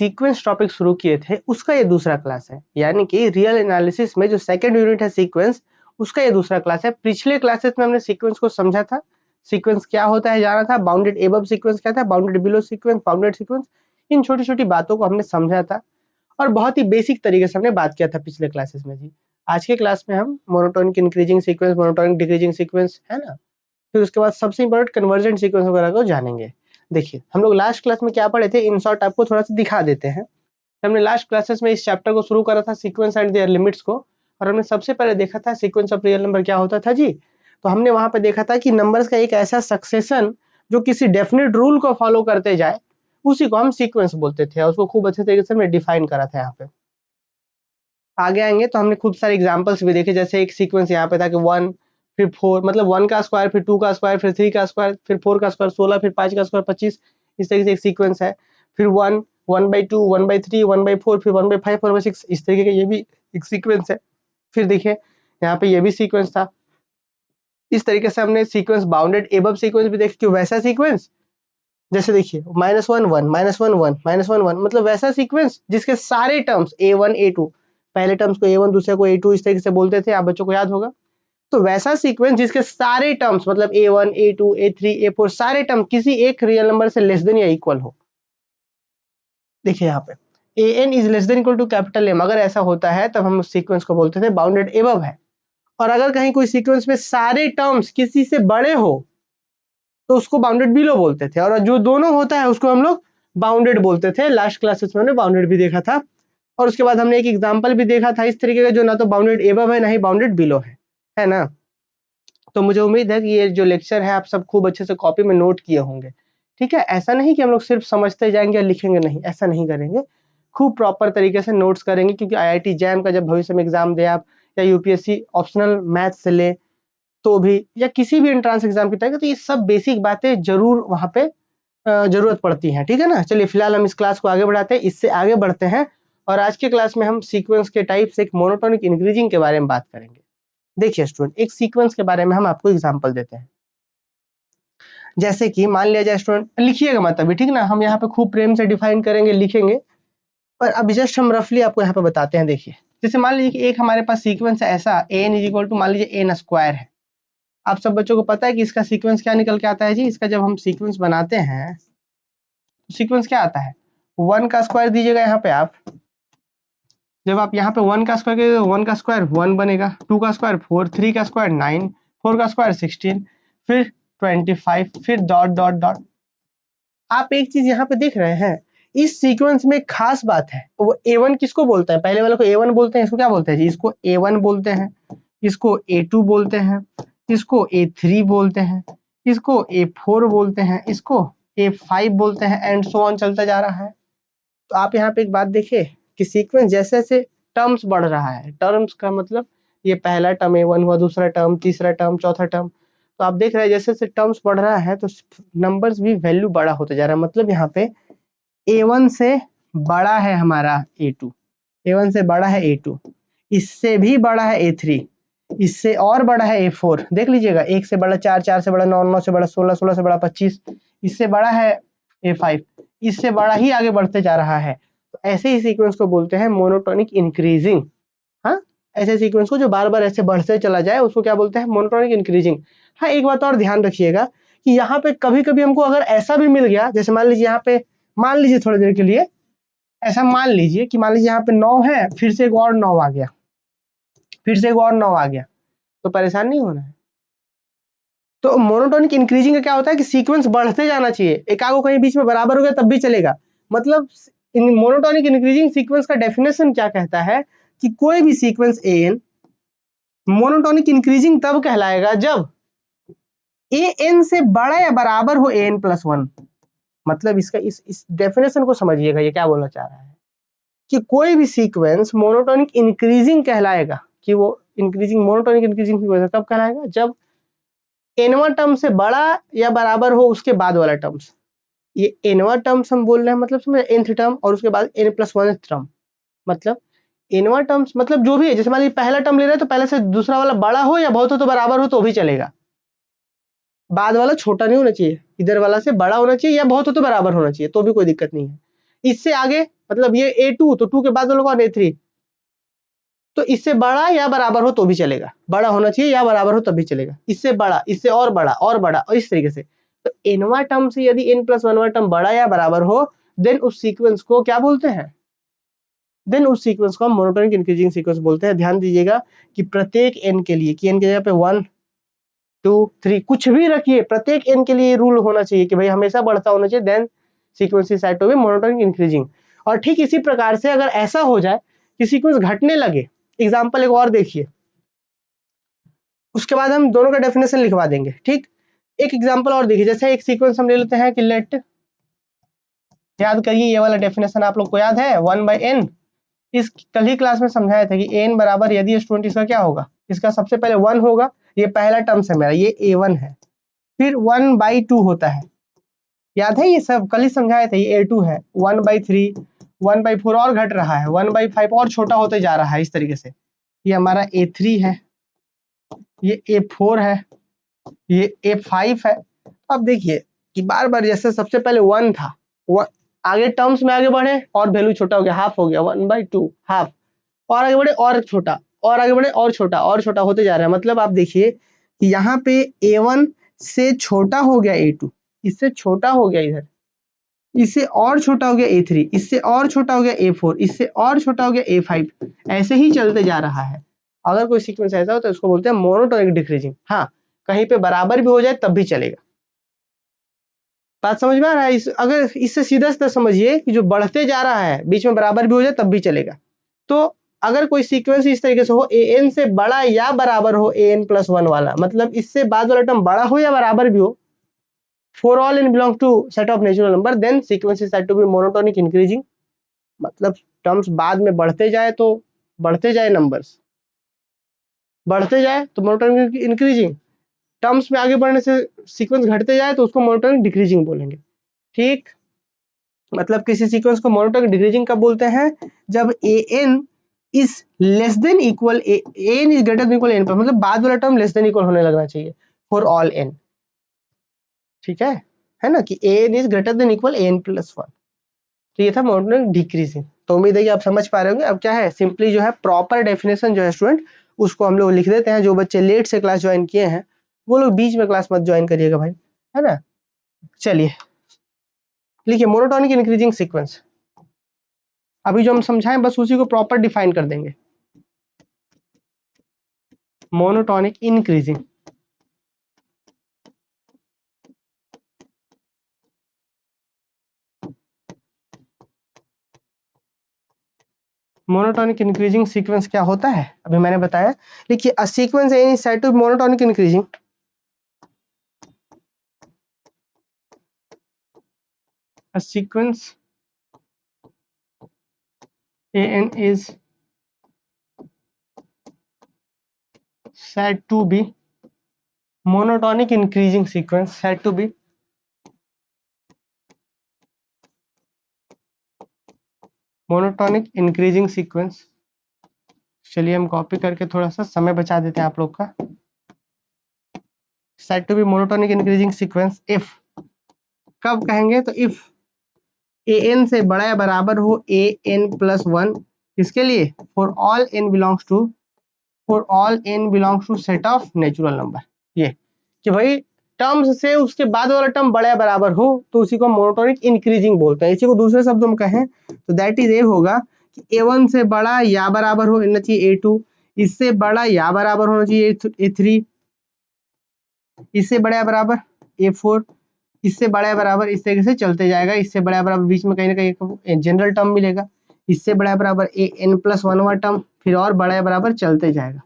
Sequence topic शुरू किए थे उसका ये दूसरा क्लास है, यानी कि रियल एनालिसिस में जो सेकंड यूनिट है सीक्वेंस, उसका ये दूसरा क्लास है। पिछले क्लासेस में हमने सीक्वेंस को समझा था, सीक्वेंस क्या होता है जाना था, बाउंडेड एबव सीक्वेंस क्या था, bounded below sequence, bounded sequence, इन छोटी छोटी बातों को हमने समझा था और बहुत ही बेसिक तरीके से हमने बात किया था पिछले क्लासेस में जी। आज के क्लास में हम monotonic increasing sequence, monotonic decreasing sequence, है ना, फिर उसके बाद सबसे इंपॉर्टेंट कन्वर्जेंट सीक्वेंस वगैरह को जानेंगे। देखिए हम लोग लास्ट क्लास में क्या पढ़े थे, इन शॉर्ट आपको थोड़ा सा दिखा देते हैं। हमने लास्ट क्लासेस में इस चैप्टर को शुरू करा था सीक्वेंस एंड देयर लिमिट्स को, और हमने सबसे पहले देखा था सीक्वेंस ऑफ रियल नंबर क्या होता था जी। तो हमने वहां पे देखा था कि नंबर्स का एक ऐसा सक्सेशन जो किसी डेफिनेट रूल को फॉलो करते जाए, उसी को हम सीक्वेंस बोलते थे, और उसको खूब अच्छे तरीके से हमने डिफाइन करा था। यहाँ पे आगे आएंगे तो हमने खूब सारे एग्जांपल्स भी देखे, जैसे एक सीक्वेंस यहाँ पे था कि 1 फिर 4, मतलब 1 का स्क्वायर, फिर 2 का स्क्वायर, फिर 3 का स्क्वायर, फिर 4 का स्क्वायर 16, फिर 5 का स्क्वायर 25, इस तरीके से एक सीक्वेंस है। फिर 1, 1/2, 1/3, 1/4, फिर 1/5, 1/6, इस तरीके का ये भी एक सीक्वेंस है। फिर देखिए यहाँ पे ये भी सीक्वेंस था। इस तरीके से हमने सीक्वेंस बाउंडेड एबव सीक्वेंस भी देखे कि वैसा सीक्वेंस, जैसे देखिए -1 1 -1 1 -1 1, मतलब वैसा सीक्वेंस जिसके सारे टर्म्स A1 A2, पहले टर्म्स को A1 दूसरे को A2 इस तरीके से बोलते थे, आप बच्चों को याद होगा। तो वैसा सीक्वेंस जिसके सारे टर्म्स मतलब A1 A2 A3 A4 सारे टर्म किसी एक रियल नंबर से लेस देन या इक्वल हो। देखिए यहाँ पे an is less than equal to capital M, अगर ऐसा होता है तब हम उस सीक्वेंस को बोलते थे बाउंडेड एबव है। और अगर कहीं कोई सीक्वेंस में सारे टर्म्स किसी से बड़े हो तो उसको बाउंडेड बिलो बोलते थे, और जो दोनों होता है उसको हम लोग बाउंडेड बोलते थे। लास्ट क्लासेस में हमने बाउंडेड भी देखा था, और उसके बाद हमने एक एग्जांपल भी देखा था इस तरीके का, जो ना तो बाउंडेड एबव है ना ही बाउंडेड बिलो है ना। तो मुझे उम्मीद है कि ये जो लेक्चर है आप सब खूब अच्छे से कॉपी में नोट किए होंगे। ठीक है, ऐसा नहीं कि हम लोग सिर्फ समझते जाएंगे या लिखेंगे, नहीं, ऐसा नहीं करेंगे, खूब प्रॉपर तरीके से नोट्स करेंगे, क्योंकि IIT जैम का जब भविष्य में एग्जाम दे आप, या यूपीएससी ऑप्शनल मैथ से ले तो भी, या किसी भी एंट्रांस एग्जाम की तैयारी, तो ये सब बेसिक बातें जरूर वहाँ पे जरूरत पड़ती है। ठीक है ना, चलिए फिलहाल हम इस क्लास को आगे बढ़ाते हैं, इससे आगे बढ़ते हैं, और आज के क्लास में हम सीक्वेंस के टाइप्स, एक मोनोटोनिक इंक्रीजिंग के बारे में बात करेंगे। देखिए स्टूडेंट, एक सीक्वेंस के बारे में हम आपको एग्जांपल देते हैं। जैसे कि मान लिया जाए स्टूडेंट, लिखिएगा मत अभी, ठीक ना, हम यहाँ पे खूब प्रेम से डिफाइन करेंगे, लिखेंगे, पर अभी जस्ट हम रफली आपको यहाँ पे बताते हैं। देखिए जैसे मान लीजिए कि एक हमारे पास सीक्वेंस है ऐसा, an इज इक्वल टू मान लीजिए n स्क्वायर है। आप सब बच्चों को पता है कि इसका सीक्वेंस क्या निकल के आता है जी। इसका जब हम सीक्वेंस बनाते हैं तो सीक्वेंस क्या आता है, 1 का स्क्वायर दीजिएगा यहाँ पे आप, जब आप यहाँ पे 1 का स्क्वायर करिए तो 1 का स्क्वायर 1 बनेगा, 2 का स्क्वायर 4, 3 का स्क्वायर 9, 4 का स्क्वायर 16, फिर 25, फिर डॉट डॉट डॉट। आप एक चीज यहाँ पे देख रहे हैं, इस सीक्वेंस में खास बात है, वो A1 किसको बोलते हैं, पहले वाले को A1 बोलते हैं, इसको क्या बोलते हैं जी, इसको A1 बोलते हैं, इसको A2 बोलते हैं, इसको A3 बोलते हैं, इसको A4 बोलते हैं, इसको A5 बोलते हैं, एंड सो ऑन चलता जा रहा है। तो आप यहाँ पे एक बात देखिए कि सीक्वेंस जैसे जैसे टर्म्स बढ़ रहा है, टर्म्स का मतलब ये पहला टर्म A1 हुआ, दूसरा टर्म, तीसरा टर्म, चौथा टर्म, तो आप देख रहे हैं जैसे जैसे टर्म्स बढ़ रहा है तो नंबर्स भी वैल्यू बड़ा होते जा रहा है। मतलब यहाँ पे A1 से बड़ा है हमारा A2, A1 से बड़ा है A2, इससे भी बड़ा है A3, इससे और बड़ा है A4, देख लीजिएगा, 1 से बड़ा 4, 4 से बड़ा 9, 9 से बड़ा 16, 16 से बड़ा 25, इससे बड़ा है A5, इससे बड़ा ही आगे बढ़ते जा रहा है। तो ऐसे ही सीक्वेंस को बोलते हैं मोनोटोनिक इंक्रीजिंग। हाँ, ऐसे सीक्वेंस को जो बार बार ऐसे बढ़ते चला जाए उसको क्या बोलते हैं, मोनोटोनिक इंक्रीजिंग। हाँ, एक बात और ध्यान रखिएगा कि यहाँ पे कभी कभी हमको अगर ऐसा भी मिल गया, जैसे मान लीजिए यहाँ पे, मान लीजिए थोड़ी देर के लिए ऐसा मान लीजिए कि मान लीजिए यहाँ पे 9 है, फिर से एक और 9 आ गया, फिर से एक और 9 आ गया, तो परेशान नहीं होना है। तो मोनोटोनिक इंक्रीजिंग का क्या होता है कि सीक्वेंस बढ़ते जाना चाहिए, एक आगो कहीं बीच में बराबर हो गया तब भी चलेगा। मतलब मोनोटोनिक इंक्रीजिंग सीक्वेंस का डेफिनेशन क्या कहता है कि कोई भी सीक्वेंस an मोनोटोनिक इंक्रीजिंग तब कहलाएगा जब an से बड़ा या बराबर हो an+1। मतलब इसका इस डेफिनेशन को समझिएगा, ये क्या बोलना चाह रहा है कि कोई भी सीक्वेंस मोनोटोनिक इंक्रीजिंग कहलाएगा, कि वो इंक्रीजिंग मोनोटोनिक इंक्रीजिंग सीक्वेंस कब कहलाएगा, जब nवा टर्म से बड़ा या बराबर हो उसके बाद वाला टर्म्स। ये nवा टर्म्स हम बोल रहे हैं, मतलब समझे, nth टर्म और उसके बाद n+1 टर्म, मतलब nवा टर्म्स मतलब जो भी है, जैसे मान लीजिए पहला टर्म ले रहे हैं तो पहले से दूसरा वाला बड़ा हो या बहुत हो तो बराबर हो तो भी चलेगा, बाद वाला छोटा नहीं होना चाहिए, इधर वाला से बड़ा होना चाहिए या बहुत हो तो बराबर होना चाहिए, तो भी कोई दिक्कत नहीं है। इससे आगे मतलब ये A2 तो 2 के बाद वाला कौन A3, तो इससे बड़ा या बराबर हो तो भी चलेगा, बड़ा होना चाहिए या बराबर हो तब भी चलेगा, इससे बड़ा, इससे और बड़ा और बड़ा और इस तरीके से। तो nवां टर्म से यदि n+1वां टर्म बड़ा या बराबर हो देन उस सीक्वेंस को क्या बोलते हैं, देन उस सीक्वेंस को हम मोनोटोनिक इंक्रीजिंग सीक्वेंस बोलते हैं। ध्यान दीजिएगा कि प्रत्येक n के लिए, कि n की जगह पे 1 2 3 कुछ भी रखिए, प्रत्येक n के लिए रूल होना चाहिए कि भाई हमेशा बढ़ता होना चाहिए, then sequence is said to be monotonic increasing. और ठीक इसी प्रकार से अगर ऐसा हो जाए कि सीक्वेंस घटने लगे, एग्जांपल एक और देखिए, उसके बाद हम दोनों का डेफिनेशन लिखवा देंगे। ठीक, एक एग्जांपल और देखिए, जैसे एक सीक्वेंस हम ले लेते हैं कि लेट, याद करिए ये वाला डेफिनेशन आप लोग को याद है, 1/n। इस कल ही क्लास में समझाया था कि n बराबर, यदि स्टूडेंट इसका क्या होगा, इसका सबसे पहले 1 होगा, ये पहला टर्म है मेरा, ये a1 है, फिर 1/2 होता है, याद है ये सब कल ही समझाया था, ये a2 है, 1/3 1/4 और घट रहा है, 1/5 और छोटा होते जा रहा है इस तरीके से। ये हमारा a3 है, ये a4 है, ये a5 है। अब देखिए कि बार बार जैसे सबसे पहले 1 था, आगे टर्म्स में आगे बढ़े और वैल्यू छोटा हो गया, हाफ हो गया, 1/2 हाफ, और आगे बढ़े और छोटा, और आगे बढ़े और छोटा होते जा रहा है। मतलब आप देखिए कि यहाँ पे a1 से छोटा हो गया a2, इससे छोटा हो गया इधर, इससे और छोटा हो गया a3, इससे और छोटा हो गया a4, इससे और छोटा हो गया a5, ऐसे ही चलते जा रहा है। अगर कोई सीक्वेंस ऐसा हो तो उसको बोलते हैं मोनोटोनिक डिक्रीजिंग। हाँ, कहीं पे बराबर भी हो जाए तब भी चलेगा। बात समझ में आ रहा है? अगर इससे सीधा सीधा समझिए कि जो बढ़ते जा रहा है बीच में बराबर भी हो जाए तब भी चलेगा। तो अगर कोई सीक्वेंस इस तरीके से हो, an से बड़ा या बराबर हो an+1 वाला, मतलब इससे बाद वाला टर्म बड़ा हो या बराबर भी हो, for all n belong to set of natural number then sequence is said to be monotonic increasing। मतलब टर्म्स बाद में बढ़ते जाए तो बढ़ते जाए, नंबर्स बढ़ते जाए तो मोनोटोनिक इंक्रीजिंग, टर्म्स में आगे बढ़ने से सीक्वेंस घटते जाए तो उसको मोनोटोनिक डिक्रीजिंग बोलेंगे। ठीक, मतलब किसी सीक्वेंस को मोनोटोनिक डिक्रीजिंग कब बोलते हैं, जब an is less than equal, an is greater than equal n पर, मतलब बाद वाला टर्म लेस देन इक्वल होने लगना चाहिए फॉर ऑल n। ठीक है ना, कि an is greater than equal n+1। तो ये था मोनोटोनिक डिक्रीजिंग। तो उम्मीद है कि आप समझ पा रहे होंगे। अब क्या है, सिंपली जो है प्रॉपर डेफिनेशन जो है स्टूडेंट उसको हम लोग लिख देते हैं। जो बच्चे लेट से क्लास ज्वाइन किए हैं वो लोग बीच में क्लास मत ज्वाइन करिएगा भाई, है ना। चलिए लिखिए मोनोटोनिक इंक्रीजिंग सीक्वेंस। अभी जो हम समझाएं बस उसी को प्रॉपर डिफाइन कर देंगे। Monotonic increasing, monotonic increasing sequence क्या होता है अभी मैंने बताया। देखिए a sequence any said to monotonic increasing, a sequence an is said to be monotonic increasing sequence, said to be monotonic increasing sequence। चलिए हम कॉपी करके थोड़ा सा समय बचा देते हैं आप लोग का। said to be monotonic increasing sequence if, कब कहेंगे तो if an से बड़ा या बराबर हो an+1, किसके लिए, for all n belongs to, for all n belongs to set of natural number. ये कि भाई टर्म्स से उसके बाद वाला टर्म बड़ा या बराबर हो तो उसी को मोनोटोनिक इंक्रीजिंग बोलते हैं। इसी को दूसरे शब्दों में कहें तो दैट इज ये होगा कि a1 से बड़ा या बराबर होना चाहिए a2, इससे बड़ा या बराबर होना चाहिए a3, इससे बड़ा या बराबर a4, इससे बड़ा या बराबर, इस तरीके से चलते जाएगा। इससे बड़ा या बराबर बीच में कहीं ना कहीं जनरल टर्म मिलेगा, इससे बड़ा या बराबर an+1वां टर्म, फिर और बड़ा या बराबर चलते जाएगा।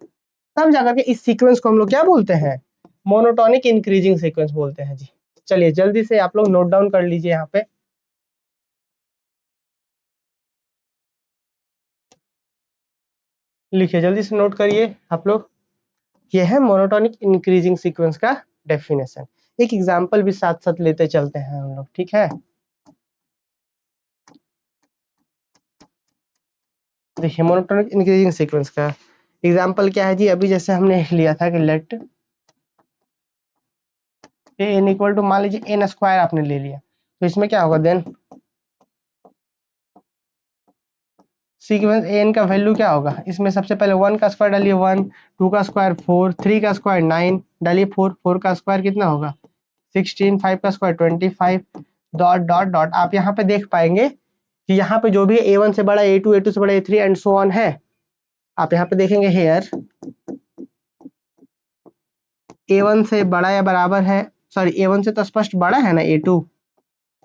तब जाकर के इस सीक्वेंस को हम लोग क्या बोलते हैं, मोनोटोनिक इंक्रीजिंग सीक्वेंस बोलते हैं जी। चलिए जल्दी से आप लोग नोट डाउन कर लीजिए यहाँ पे। लिखिए जल्दी से नोट करिए आप लोग। ये है मोनोटोनिक इंक्रीजिंग सीक्वेंस का डेफिनेशन। एक एग्जांपल भी साथ साथ लेते चलते हैं हम लोग, ठीक है। देखिए मोनोटोनिक इंक्रीजिंग सीक्वेंस का एग्जांपल क्या है जी, अभी जैसे हमने लिया था कि let a n equal to, मान लीजिए n स्क्वायर आपने ले लिया, तो इसमें क्या होगा देन सीक्वेंस ए एन का वैल्यू क्या होगा, इसमें सबसे पहले 1 का स्क्वायर डालिए 1, 2 का स्क्वायर 4, 3 का स्क्वायर 9 डालिए 4, 4 का स्क्वायर कितना होगा 16, 5 का स्क्वायर 25 डॉट डॉट डॉट। आप यहाँ पे देख पाएंगे कि यहाँ पे जो भी A1 से बड़ा A2, A2 से बड़ा A3 एंड सो ऑन है। आप यहाँ पे देखेंगे हेयर A1 से बड़ा या बराबर है, सॉरी A1 से तो स्पष्ट बड़ा है ना A2,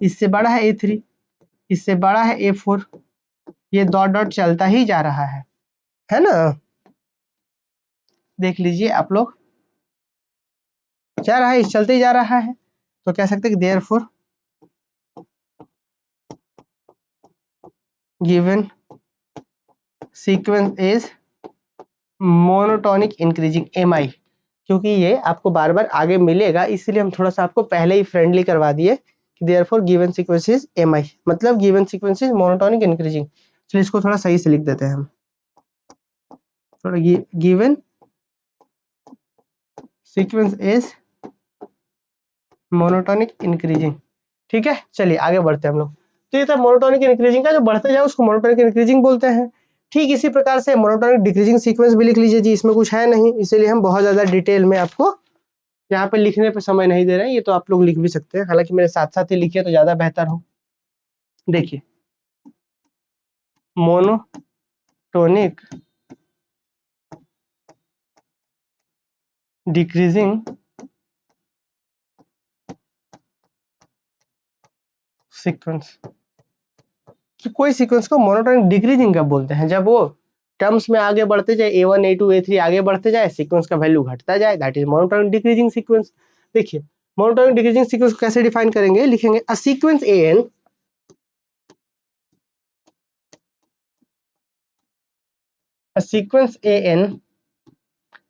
इससे बड़ा है A3, इससे बड़ा है A4, ये डॉट डॉट चलता ही जा रहा है ना। देख लीजिए आप लोग, जा रहा है, इस चलते ही जा रहा है। तो कह सकते हैं कि therefore given sequence is monotonic increasing MI, क्योंकि ये आपको बार बार आगे मिलेगा, इसलिए हम थोड़ा सा आपको पहले ही फ्रेंडली करवा दिए कि therefore given sequence is MI, मतलब given sequence is monotonic increasing. चलिए इसको थोड़ा सही से लिख देते हैं हम, थोड़ा given sequence is monotonic increasing. ठीक है, चलिए आगे बढ़ते हैं हम लोग। तो ये था मोनोटोनिक इंक्रीजिंग का, जो बढ़ते जाए उसको मोनोटोनिक इंक्रीजिंग बोलते हैं। ठीक इसी प्रकार से मोनोटोनिक डिक्रीजिंग सीक्वेंस भी लिख लीजिए जी, इसमें कुछ है नहीं, इसीलिए हम बहुत ज्यादा डिटेल में आपको यहाँ पे लिखने पे समय नहीं दे रहे हैं, ये तो आप लोग लिख भी सकते हैं, हालांकि मेरे साथ साथ ही लिखिए तो ज्यादा बेहतर हो। देखिए मोनोटोनिक डिक्रीजिंग सीक्वेंस, कि कोई सीक्वेंस को मोनोटोनिक डिक्रीजिंग कब बोलते हैं, जब वो टर्म्स में आगे बढ़ते जाए A1 A2 A3 आगे बढ़ते जाए, सीक्वेंस का वैल्यू घटता जाए, that is monotonic decreasing sequence. देखिए मोनोटोनिक डिक्रीजिंग सीक्वेंस को कैसे डिफाइन करेंगे, लिखेंगे अ sequence AN a sequence AN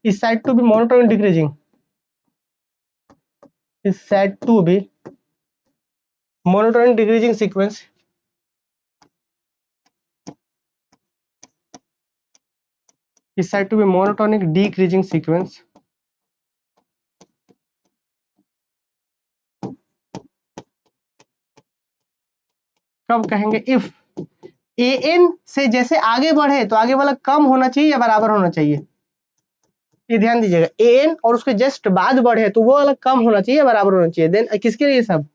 is said to be monotonic decreasing, is said to be monotonic decreasing sequence is said to be monotonic decreasing sequence कब कहेंगे, if AN से जैसे आगे बढ़े तो आगे वाला कम होना चाहिए या बराबर होना चाहिए, ये ध्यान दीजिएगा, AN और उसके जस्ट बाद बढ़े तो वो वाला कम होना चाहिए या बराबर होना चाहिए। देन किसके लिए सब,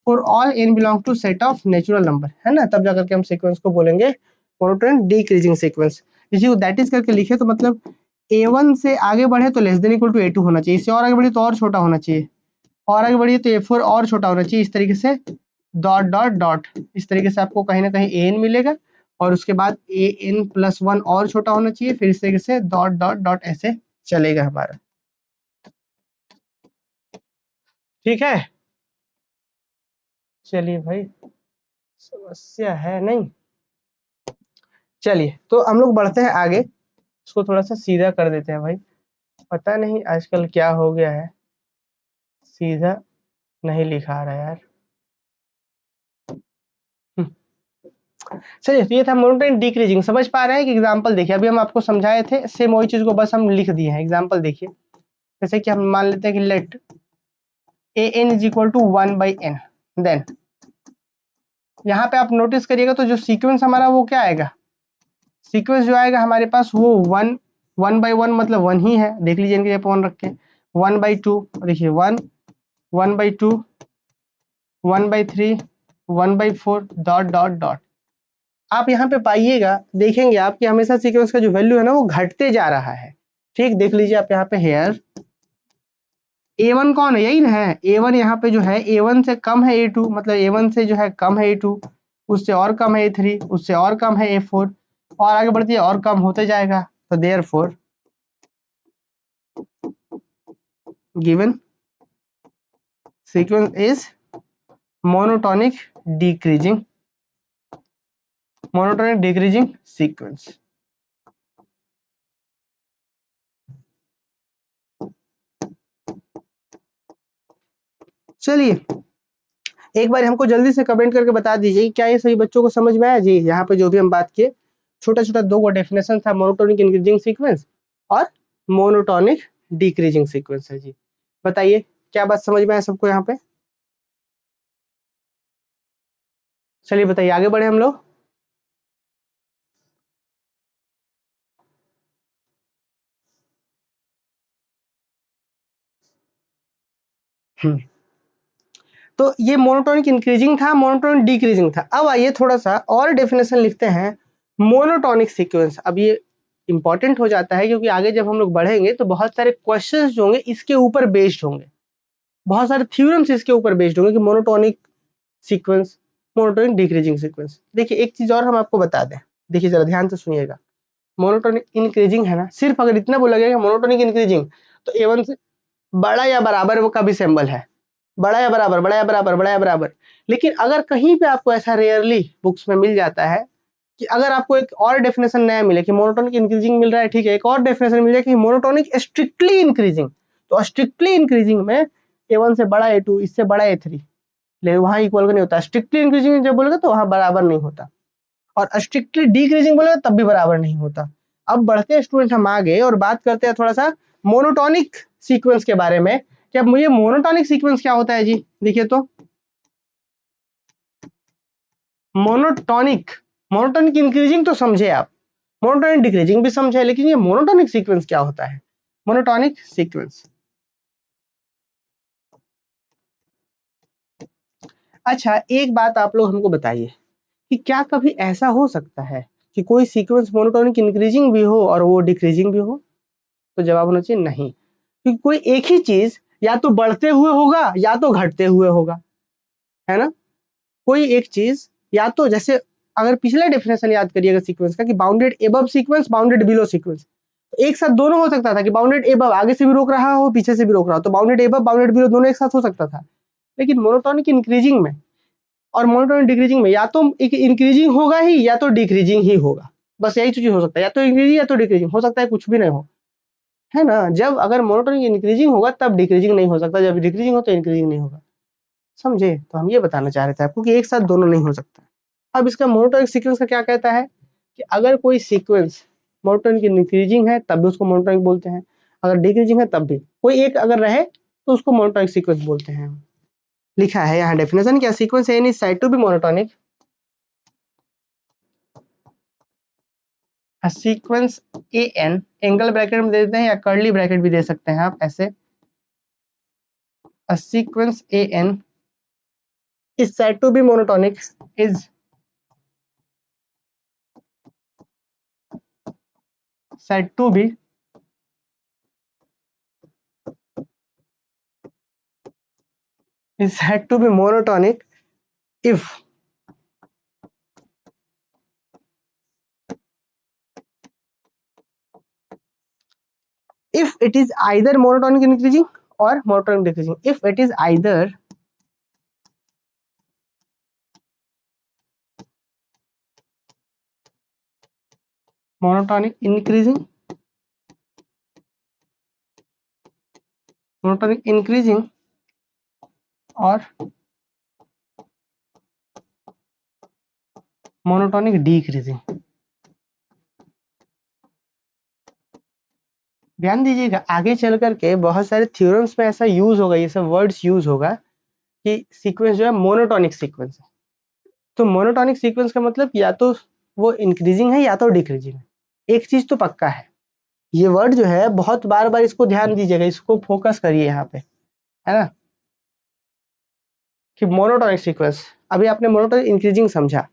for all n belong to set of natural number, है ना, तब जाकर के हम सीक्वेंस को बोलेंगे मोनोटोनिक डिक्रीजिंग सीक्वेंस। इसी को दैट इज करके लिखे तो मतलब A1 से आगे बढ़े तो less than equal to A2 होना चाहिए, इससे और आगे बढ़े तो और छोटा होना चाहिए, और आगे बढ़िए तो A4 और छोटा होना चाहिए, इस तरीके से डॉट डॉट डॉट, इस तरीके से आपको कहीं ना कहीं AN मिलेगा, और उसके बाद AN+1 और छोटा होना चाहिए, फिर इस तरीके से डॉट डॉट डॉट ऐसे चलेगा हमारा। ठीक है, चलिए भाई, समस्या है नहीं। चलिए तो हम लोग बढ़ते हैं आगे, इसको थोड़ा सा सीधा कर देते हैं भाई, पता नहीं आजकल क्या हो गया है, सीधा नहीं लिखा रहा यार। चलिए तो ये था मोनोटोनिक डिक्रीजिंग, समझ पा रहे हैं कि एग्जांपल देखिए, अभी हम आपको समझाए थे सेम वही चीज को बस हम लिख दिए हैं। एग्जांपल देखिए, जैसे कि हम मान लेते हैं कि let AN is equal to 1/n, then यहाँ पे आप नोटिस करिएगा तो जो सीक्वेंस हमारा वो क्या आएगा, सीक्वेंस जो आएगा हमारे पास वो 1/1 मतलब 1 ही है, देख लीजिए इनके जगह 1 रख के, 1/2 देखिए 1, 1/2, 1/3, 1/4 डॉट डॉट डॉट। आप यहाँ पे पाइएगा, देखेंगे आप कि हमेशा सीक्वेंस का जो वैल्यू है ना वो घटते जा रहा है। ठीक, देख लीजिए आप यहाँ पे हेयर A1 कौन है, यही ना है A1, यहाँ पे जो है A1 से कम है A2, मतलब A1 से जो है कम है A2, उससे और कम है A3, उससे और कम है A4, और आगे बढ़ती है और कम होते जाएगा। तो therefore given sequence is monotonic decreasing, monotonic decreasing sequence. चलिए एक बार हमको जल्दी से कमेंट करके बता दीजिए क्या ये सभी बच्चों को समझ में आया जी। यहाँ पे जो भी हम बात किए छोटा छोटा दो डेफिनेशन था, मोनोटोनिक इंक्रीजिंग सीक्वेंस और मोनोटोनिक डिक्रीजिंग सीक्वेंस है जी। बताइए क्या बात समझ में आया सबको यहाँ पे। चलिए बताइए आगे बढ़े हम लोग। तो ये मोनोटोनिक इंक्रीजिंग था, मोनोटोनिक डिक्रीजिंग था। अब आइए थोड़ा सा और डेफिनेशन लिखते हैं मोनोटोनिक सीक्वेंस। अब ये इंपॉर्टेंट हो जाता है क्योंकि आगे जब हम लोग बढ़ेंगे तो बहुत सारे क्वेश्चंस जो होंगे इसके ऊपर बेस्ड होंगे, बहुत सारे थ्योरम्स इसके ऊपर बेस्ड होंगे कि monotonic sequence, monotonic decreasing sequence. देखिए एक चीज और हम आपको बता दें, देखिए जरा ध्यान से सुनिएगा। मोनोटोनिक इंक्रीजिंग है ना, सिर्फ अगर इतना बोला गया मोनोटोनिक इंक्रीजिंग तो A1 से बड़ा या बराबर वो का भी सिंबल है, बड़ा या बराबर, बड़ा या बराबर, बड़ा या बराबर। लेकिन अगर कहीं पे आपको ऐसा रेयरली बुक्स में मिल जाता है कि अगर आपको एक और डेफिनेशन नया मिले कि मोनोटोनिक इंक्रीजिंग मिल रहा है, ठीक है, एक और डेफिनेशन मिल जाए कि मोनोटोनिक स्ट्रिक्टली इंक्रीजिंग, तो स्ट्रिक्टली इंक्रीजिंग में A1 से बड़ा A2 इससे बड़ा A3, लेकिन वहां इक्वल नहीं होता। स्ट्रिक्टली इंक्रीजिंग जब बोलेगा तो वहां बराबर नहीं होता, और स्ट्रिक्टली डिक्रीजिंग बोलेगा तब भी बराबर नहीं होता। अब बढ़ते हैं स्टूडेंट हम आगे और बात करते हैं थोड़ा सा मोनोटोनिक सीक्वेंस के बारे में कि अब मुझे मोनोटोनिक सीक्वेंस क्या होता है जी। देखिए तो मोनोटोनिक, मोनोटोनिक इंक्रीजिंग तो समझे आप, मोनोटोनिक डिक्रीजिंग भी समझे, लेकिन ये मोनोटोनिक सीक्वेंस क्या होता है। मोनोटोनिक सीक्वेंस, अच्छा एक बात आप लोग हमको बताइए कि क्या कभी ऐसा हो सकता है कि कोई सीक्वेंस मोनोटोनिक इंक्रीजिंग भी हो और वो डिक्रीजिंग भी हो। तो जवाब होना चाहिए नहीं, क्योंकि कोई एक ही चीज या तो बढ़ते हुए होगा या तो घटते हुए होगा, है ना। कोई एक चीज या तो, जैसे अगर पिछला डेफिनेशन याद करिएगा सीक्वेंस का कि bounded above sequence, bounded below sequence, तो एक साथ दोनों हो सकता था कि बाउंडेड एबव आगे से भी रोक रहा हो पीछे से भी रोक रहा हो, तो बाउंडेड एबव बाउंडेड बिलो दोनों एक साथ हो सकता था। लेकिन मोनोटोनिक इंक्रीजिंग में और मोनोटोनिक डिक्रीजिंग में या तो एक इंक्रीजिंग होगा ही या तो डिक्रीजिंग ही होगा, बस यही चीज हो सकता है, या तो इंक्रीजिंग या तो डिक्रीजिंग, हो सकता है कुछ भी नहीं हो, है ना। जब अगर मोनोटोनिक इंक्रीजिंग होगा तब डिक्रीजिंग नहीं हो सकता, जब डिक्रीजिंग हो तो इंक्रीजिंग नहीं होगा, समझे। तो हम ये बताना चाह रहे थे आपको कि एक साथ दोनों नहीं हो सकता। अब इसका मोनोटोनिक सीक्वेंस का क्या कहता है कि अगर कोई सीक्वेंस मोनोटोनिक इंक्रीजिंग है तब भी उसको मोनोटोनिक बोलते हैं, अगर डिक्रीजिंग है तब भी, कोई एक अगर रहे तो उसको मोनोटोनिक सीक्वेंस बोलते हैं। लिखा है यहाँ डेफिनेशन क्या, sequence n is said to be monotonic, sequence a n, angle bracket में दे देते हैं या कर्ली ब्रैकेट भी दे सकते हैं आप ऐसे, sequence a n is said to be monotonic, is said to be is said to be monotonic if it is either monotonic increasing or monotonic decreasing, if it is either monotonic increasing or monotonic decreasing। ध्यान दीजिएगा आगे चल करके बहुत सारे theorems में ऐसा use होगा, ये सब वर्ड्स यूज होगा कि सीक्वेंस जो है मोनोटोनिक सीक्वेंस है। तो मोनोटोनिक सीक्वेंस का मतलब या तो वो इंक्रीजिंग है या तो डिक्रीजिंग है, एक चीज तो पक्का है। ये वर्ड जो है बहुत बार बार इसको ध्यान दीजिएगा, इसको फोकस करिए यहाँ पे, है ना, कि मोनोटोनिक सीक्वेंस, अभी आपने मोनोटोनिक इंक्रीजिंग समझा,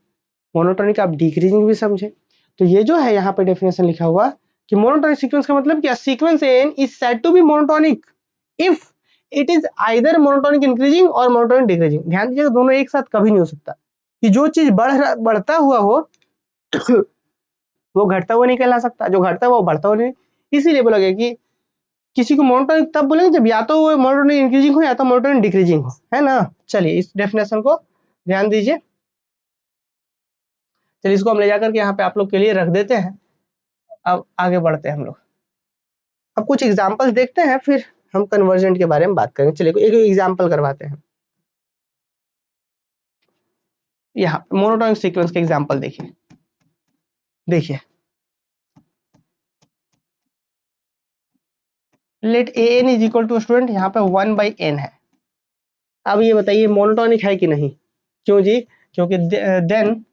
मोनोटोनिक आप डिक्रीजिंग भी समझे। तो ये जो है यहाँ पे डेफिनेशन लिखा हुआ कि मोनोटोनिक सीक्वेंस का मतलब क्या, sequence n is said to be monotonic if it is either monotonic increasing or monotonic decreasing. ध्यान दीजिएगा दोनों एक साथ कभी नहीं हो सकता, कि जो चीज बढ़ता हुआ हो वो घटता हुआ नहीं कहला सकता, जो घटता हुआ वो बढ़ता हुआ नहीं। इसीलिए बोला गया कि किसी को मोनोटोनिक तब बोलेंगे जब या तो वो मोनोटोनिक इंक्रीजिंग हो या तो मोनोटोनिक डिक्रीजिंग हो, है ना। चलिए इस डेफिनेशन को ध्यान दीजिए, चलिए इसको हम ले जाकर के यहाँ पे आप लोग के लिए रख देते हैं। अब आगे बढ़ते हैं हम लोग, अब कुछ एग्जांपल्स देखते हैं फिर हम कन्वर्जेंट के बारे में बात करेंगे। चलिए एक एग्जांपल करवाते हैं, यहाँ मोनोटोनिक सीक्वेंस का एग्जांपल देखिए, देखिए let a n is equal to, student यहाँ पे 1/n है। अब ये बताइए मोनोटोनिक है कि नहीं, क्यों जी, क्योंकि देन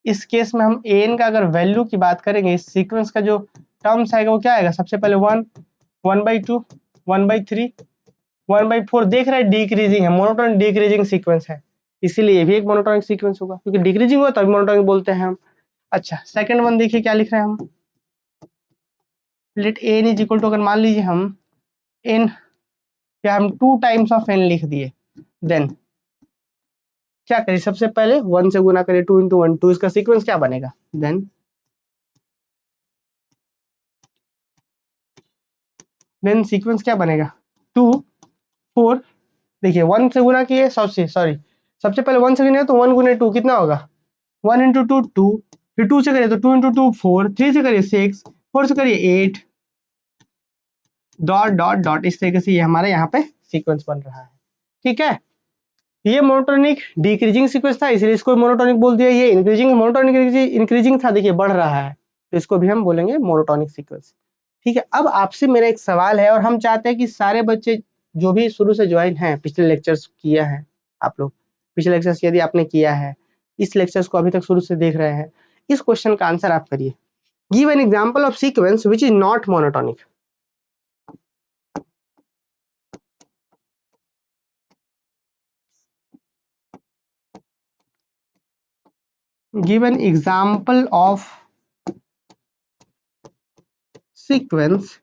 इस केस में हम एन का अगर वैल्यू की बात करेंगे, इस सीक्वेंस का जो टर्म्स आएगा वो क्या आएगा, सबसे पहले 1, 1/2, 1/3, 1/4 देख रहे हैं डिक्रीजिंग है, मोनोटोनिक डिक्रीजिंग सीक्वेंस है, इसीलिए ये भी एक मोनोटोनिक सीक्वेंस होगा, क्योंकि डिक्रीजिंग हुआ तभी मोनोटोनिक बोलते हैं हम। अच्छा सेकंड वन देखिए क्या लिख रहे हैं हम, let n is equal to, अगर मान लीजिए हम एन क्या हम 2 टाइम्स ऑफ एन लिख दिए, देन क्या करिए, सबसे पहले 1 से गुना करिए, 2 × 1 2, इसका सीक्वेंस क्या बनेगा, देन सीक्वेंस क्या बनेगा 2 4, देखिए 1 से गुना किए, सबसे पहले 1 से गुना तो 1 × 2 कितना होगा, 1 × 2 2, फिर 2 से करिए तो 2 × 2 4, 3 से करिए 6, 4 से करिए 8, डॉट डॉट डॉट, इस तरीके से ये हमारे यहाँ पे सीक्वेंस बन रहा है। ठीक है, ये मोनोटोनिक डिक्रीजिंग सीक्वेंस था, इसलिए इसको मोनोटोनिक बोल दिया। ये इंक्रीजिंग, मोनोटोनिक इंक्रीजिंग था, देखिए बढ़ रहा है, तो इसको भी हम बोलेंगे मोनोटोनिक सीक्वेंस। ठीक है, अब आपसे मेरा एक सवाल है, और हम चाहते हैं कि सारे बच्चे जो भी शुरू से ज्वाइन हैं, पिछले लेक्चर्स किया है आप लोग, पिछले लेक्चर्स यदि आपने किया है, इस लेक्चर्स को अभी तक शुरू से देख रहे हैं, इस क्वेश्चन का आंसर आप करिए। Give an example of sequence which is not monotonic. Give an example of sequence,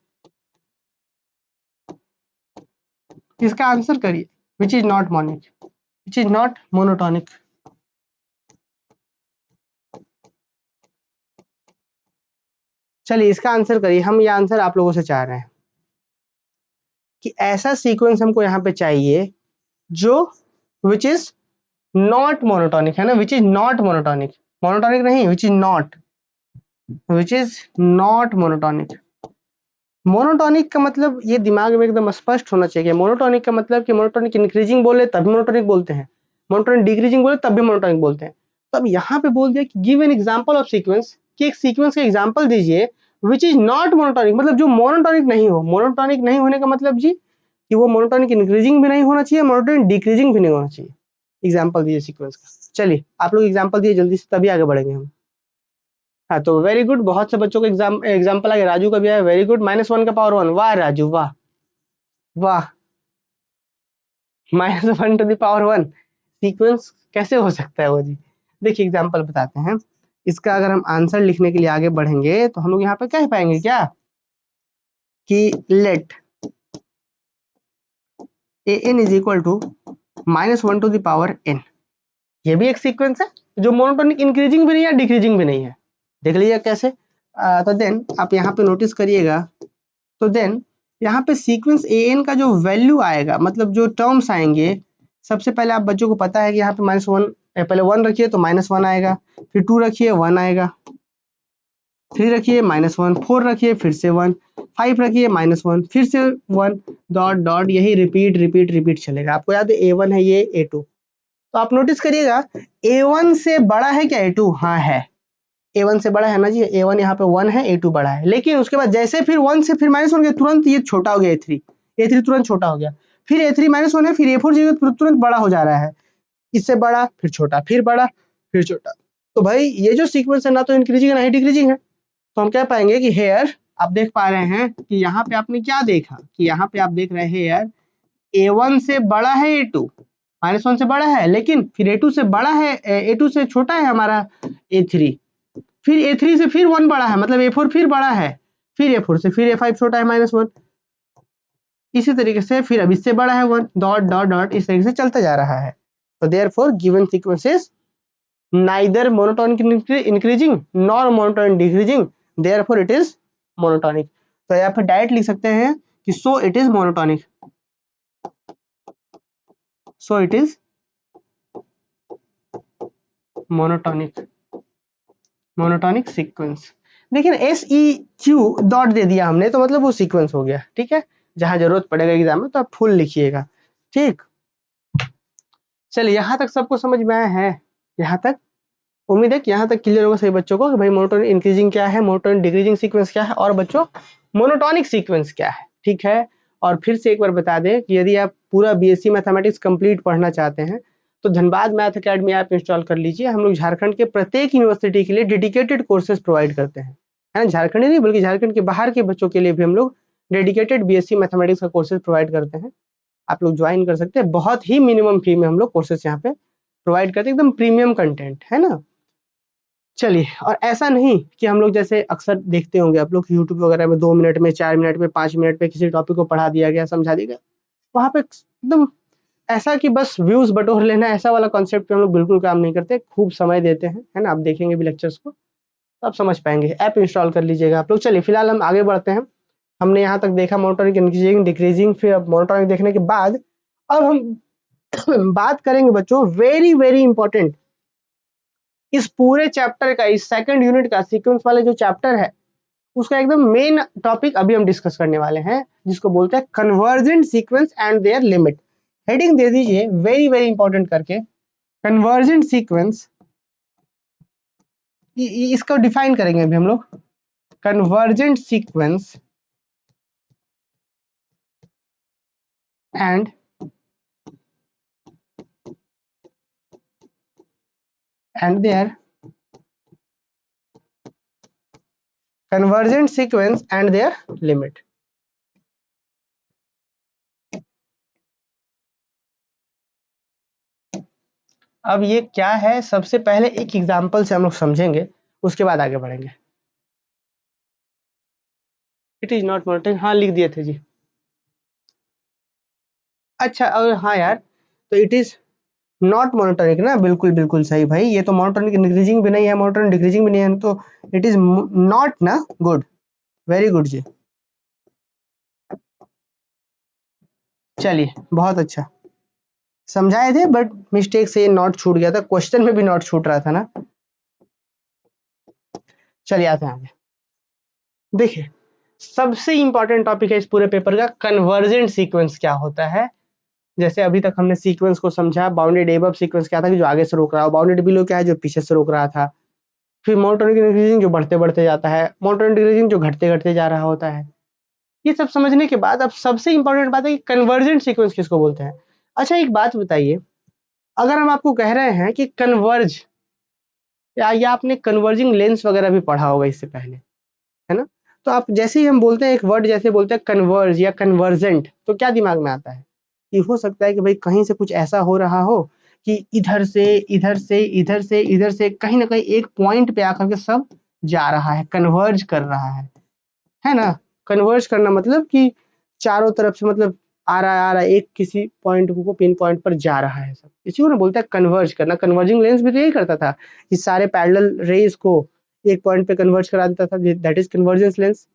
इसका आंसर करिए, which is not monotonic, which is not monotonic। चलिए इसका आंसर करिए, हम ये आंसर आप लोगों से चाह रहे हैं कि ऐसा सीक्वेंस हमको यहाँ पे चाहिए जो which is not monotonic, है ना, which is not monotonic, monotonic नहीं, which is not monotonic। Monotonic का मतलब ये दिमाग में एकदम स्पष्ट होना चाहिए, मोनोटोनिक का मतलब कि मोनोटोनिक इंक्रीजिंग बोले तभी मोनोटोनिक बोलते हैं, मोनोटोनिक डिक्रीजिंग बोले तब भी मोनोटोनिक बोलते हैं। तो अब यहाँ पे बोल दिया कि give an example of sequence, कि एक सीक्वेंस का एग्जांपल दीजिए विच इज नॉट मोनोटोनिक, मतलब जो मोनोटोनिक नहीं हो। मोनोटोनिक नहीं होने का मतलब जी कि वो मोनोटोनिक इंक्रीजिंग भी नहीं होना चाहिए, मोनोटोनिक डिक्रीजिंग भी नहीं होना चाहिए। एग्जाम्पल दीजिए सीक्वेंस का। चलिए आप लोग एग्जाम्पल दिए जल्दी से, तभी आगे बढ़ेंगे हम। हाँ तो वेरी गुड, बहुत से बच्चों को एग्जाम्पल आ गया, राजू का भी है, वेरी गुड, -1 का पावर 1, वाह राजू वाह वाह, -1 टू द पावर 1 सीक्वेंस कैसे हो सकता है वो जी। देखिए एग्जाम्पल बताते हैं इसका, अगर हम आंसर लिखने के लिए आगे बढ़ेंगे तो हम लोग यहाँ पे कह पाएंगे क्या कि let an is equal to -1 to the power n, ये भी एक सीक्वेंस है जो मोनोटोनिक इंक्रीजिंग भी नहीं है, डिक्रीजिंग भी नहीं है। देख लीजिए कैसे। तो देन आप यहाँ पे नोटिस करिएगा, तो देन यहाँ पे सीक्वेंस an का जो वैल्यू आएगा, मतलब जो टर्म्स आएंगे, सबसे पहले आप बच्चों को पता है कि यहाँ पे -1, पहले 1 रखिए तो -1 आएगा, फिर 2 रखिए 1 आएगा, 3 रखिए -1, 4 रखिए फिर से 1, 5 रखिए -1 फिर से 1, डॉट डॉट, यही रिपीट रिपीट रिपीट चलेगा। आपको याद है A1 है ये, A2, तो आप नोटिस करिएगा A1 से बड़ा है क्या A2, हाँ है, A1 से बड़ा है ना जी, A1 यहाँ पे 1 है, A2 बड़ा है, लेकिन उसके बाद जैसे फिर 1 से फिर -1 गया, तुरंत ये छोटा हो गया A3 तुरंत छोटा हो गया, फिर A3 -1 है, फिर A4 तुरंत बड़ा हो जा रहा है, इससे बड़ा फिर छोटा फिर बड़ा फिर छोटा। तो भाई ये जो सीक्वेंस है ना तो इंक्रीजिंग है ना ही डिक्रीजिंग है, तो हम कह पाएंगे कि हेयर, आप देख पा रहे हैं कि यहाँ पे आपने क्या देखा कि यहाँ पे आप देख रहे हैं हेयर A1 से बड़ा है A2, -1 से बड़ा है, लेकिन फिर A2 से बड़ा है, A2 से छोटा है हमारा A3, फिर A3 से फिर 1 बड़ा है, मतलब A4 फिर बड़ा है, फिर A4 से फिर A5 छोटा है -1, इसी तरीके से फिर अब इससे बड़ा है 1, डॉट डॉट डॉट, इस तरीके से चलता जा रहा है। तो therefore given sequence is neither monotonic increasing nor monotonic decreasing, therefore it is monotonic. तो यहाँ पर डायरेक्ट लिख सकते हैं कि so it is monotonic, so it is monotonic sequence. देखिए SEQ डॉट दे दिया हमने, तो मतलब वो सीक्वेंस हो गया। ठीक है, जहां जरूरत पड़ेगा एग्जाम में तो आप फुल लिखिएगा। ठीक, चलिए यहाँ तक सबको समझ में आया है, यहाँ तक उम्मीद है कि यहाँ तक क्लियर होगा सभी बच्चों को कि भाई मोनोटोनिक इंक्रीजिंग क्या है, मोनोटोनिक डिक्रीजिंग सीक्वेंस क्या है, और बच्चों मोनोटोनिक सीक्वेंस क्या है। ठीक है, और फिर से एक बार बता दें कि यदि आप पूरा BSc मैथमेटिक्स कंप्लीट पढ़ना चाहते हैं तो Dhanbad math academy app install कर लीजिए। हम लोग झारखंड के प्रत्येक यूनिवर्सिटी के लिए डेडिकेटेड कोर्सेज प्रोवाइड करते हैं, है ना, झारखंड ही नहीं बल्कि झारखंड के बाहर के बच्चों के लिए भी हम लोग डेडिकेटेड BSc मैथमेटिक्स का कोर्सेज प्रोवाइड करते हैं। आप लोग ज्वाइन कर सकते हैं। बहुत ही मिनिमम फी में हम लोग कोर्सेस यहाँ पे प्रोवाइड करते हैं, एकदम प्रीमियम कंटेंट है ना। चलिए, और ऐसा नहीं कि हम लोग जैसे अक्सर देखते होंगे आप लोग यूट्यूब वगैरह में 2 मिनट में, 4 मिनट में, 5 मिनट में किसी टॉपिक को पढ़ा दिया गया, समझा दिया गया, वहाँ पे एकदम ऐसा कि बस व्यूज बटोर लेना, ऐसा वाला कॉन्सेप्ट पे हम लोग बिल्कुल काम नहीं करते। खूब समय देते हैं, है ना। आप देखेंगे भी लेक्चर्स को तो आप समझ पाएंगे। ऐप इंस्टॉल कर लीजिएगा आप लोग। चलिए फिलहाल हम आगे बढ़ते हैं। हमने यहाँ तक देखा मोनोटोनिक, इंक्रीजिंग, डिक्रीजिंग। फिर अब मोनोटोनिक देखने के बाद अब हम बात करेंगे बच्चों, वेरी वेरी इंपॉर्टेंट, इस पूरे चैप्टर का, इस सेकंड यूनिट का सीक्वेंस वाले जो चैप्टर है उसका एकदम मेन टॉपिक अभी हम डिस्कस करने वाले हैं, जिसको बोलते हैं convergent sequence and their limit. Heading दे दीजिए वेरी वेरी इंपॉर्टेंट करके, कन्वर्जेंट सीक्वेंस। इसको डिफाइन करेंगे अभी हम लोग, convergent sequence and their convergent sequence and their limit. अब ये क्या है, सबसे पहले एक एग्जांपल से हम लोग समझेंगे, उसके बाद आगे बढ़ेंगे। इट इज नॉट मोनोटोनिक, हाँ लिख दिए थे जी। अच्छा, और हाँ यार, तो इट इज नॉट मोनोटोनिक ना, बिल्कुल बिल्कुल सही भाई। ये तो मोनोटोनिक इंक्रीजिंग भी नहीं है, मोनोटोनिक डिक्रीजिंग भी नहीं है, तो इट इज नॉट ना। गुड, वेरी गुड जी। चलिए बहुत अच्छा समझाए थे, बट मिस्टेक से नॉट छूट गया था, क्वेश्चन में भी नॉट छूट रहा था ना। चलिए आते हैं आगे। देखिए, सबसे इंपॉर्टेंट टॉपिक है इस पूरे पेपर का, कन्वर्जेंट सीक्वेंस क्या होता है। जैसे अभी तक हमने सीक्वेंस को समझा, बाउंडेड एबव सीक्वेंस क्या था कि जो आगे से रोक रहा हो, बाउंडेड बिलो क्या है जो पीछे से रोक रहा था, फिर मोनोटोनिक इंक्रीजिंग जो बढ़ते बढ़ते जाता है, मोनोटोनिक डिक्रीजिंग जो घटते घटते जा रहा होता है। ये सब समझने के बाद अब सबसे इंपॉर्टेंट बात है कि कन्वर्जेंट सीक्वेंस किसको बोलते हैं। अच्छा एक बात बताइए, अगर हम आपको कह रहे हैं कि कन्वर्ज, या आपने कन्वर्जिंग लेंस वगैरह भी पढ़ा होगा इससे पहले, है ना। तो आप जैसे ही हम बोलते हैं एक वर्ड, जैसे बोलते हैं कन्वर्ज या कन्वर्जेंट, तो क्या दिमाग में आता है कि हो सकता है कि भाई कहीं से कुछ ऐसा हो रहा हो कि इधर से इधर से इधर से इधर से कहीं ना कहीं एक पॉइंट पे आकर के सब जा रहा है, कन्वर्ज कर रहा है ना। कन्वर्ज करना मतलब कि चारों तरफ से, मतलब आ रहा है एक किसी पॉइंट को पिन पॉइंट पर जा रहा है सब, इसी को ना बोलता है कन्वर्ज करना। कन्वर्जिंग लेंस भी तो यही करता था, इस सारे पैरेलल रेज को एक पॉइंट पे कन्वर्ज करा देता था, दैट इज कन्वर्जेंस लेंस।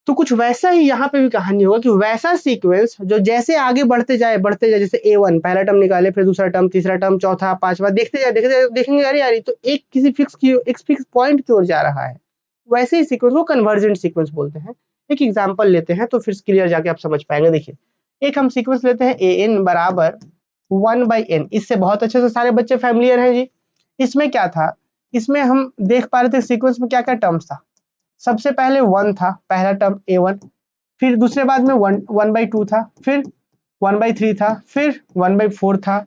तो कुछ वैसा ही यहाँ पे भी कहानी होगा कि वैसा सीक्वेंस जो जैसे आगे बढ़ते जाए, जैसे A1 पहला टर्म निकाले, फिर दूसरा टर्म, तीसरा टर्म, चौथा, पांचवा, देखते जाए देखेंगे अरे यार तो एक किसी एक फिक्स पॉइंट की ओर जा रहा है, वैसे ही सीक्वेंस को कन्वर्जेंट सीक्वेंस बोलते हैं। एक एग्जांपल लेते हैं तो फिर क्लियर जाके आप समझ पाएंगे। देखिए, एक हम सीक्वेंस लेते हैं an बराबर 1/n, इससे बहुत अच्छे से सारे बच्चे फैमिलियर हैं जी। इसमें क्या था, इसमें हम देख पा रहे थे सीक्वेंस में क्या क्या टर्म्स था। सबसे पहले 1 था, पहला टर्म A1, फिर दूसरे बाद में 1/2 था, फिर 1/3 था, फिर 1/4 था,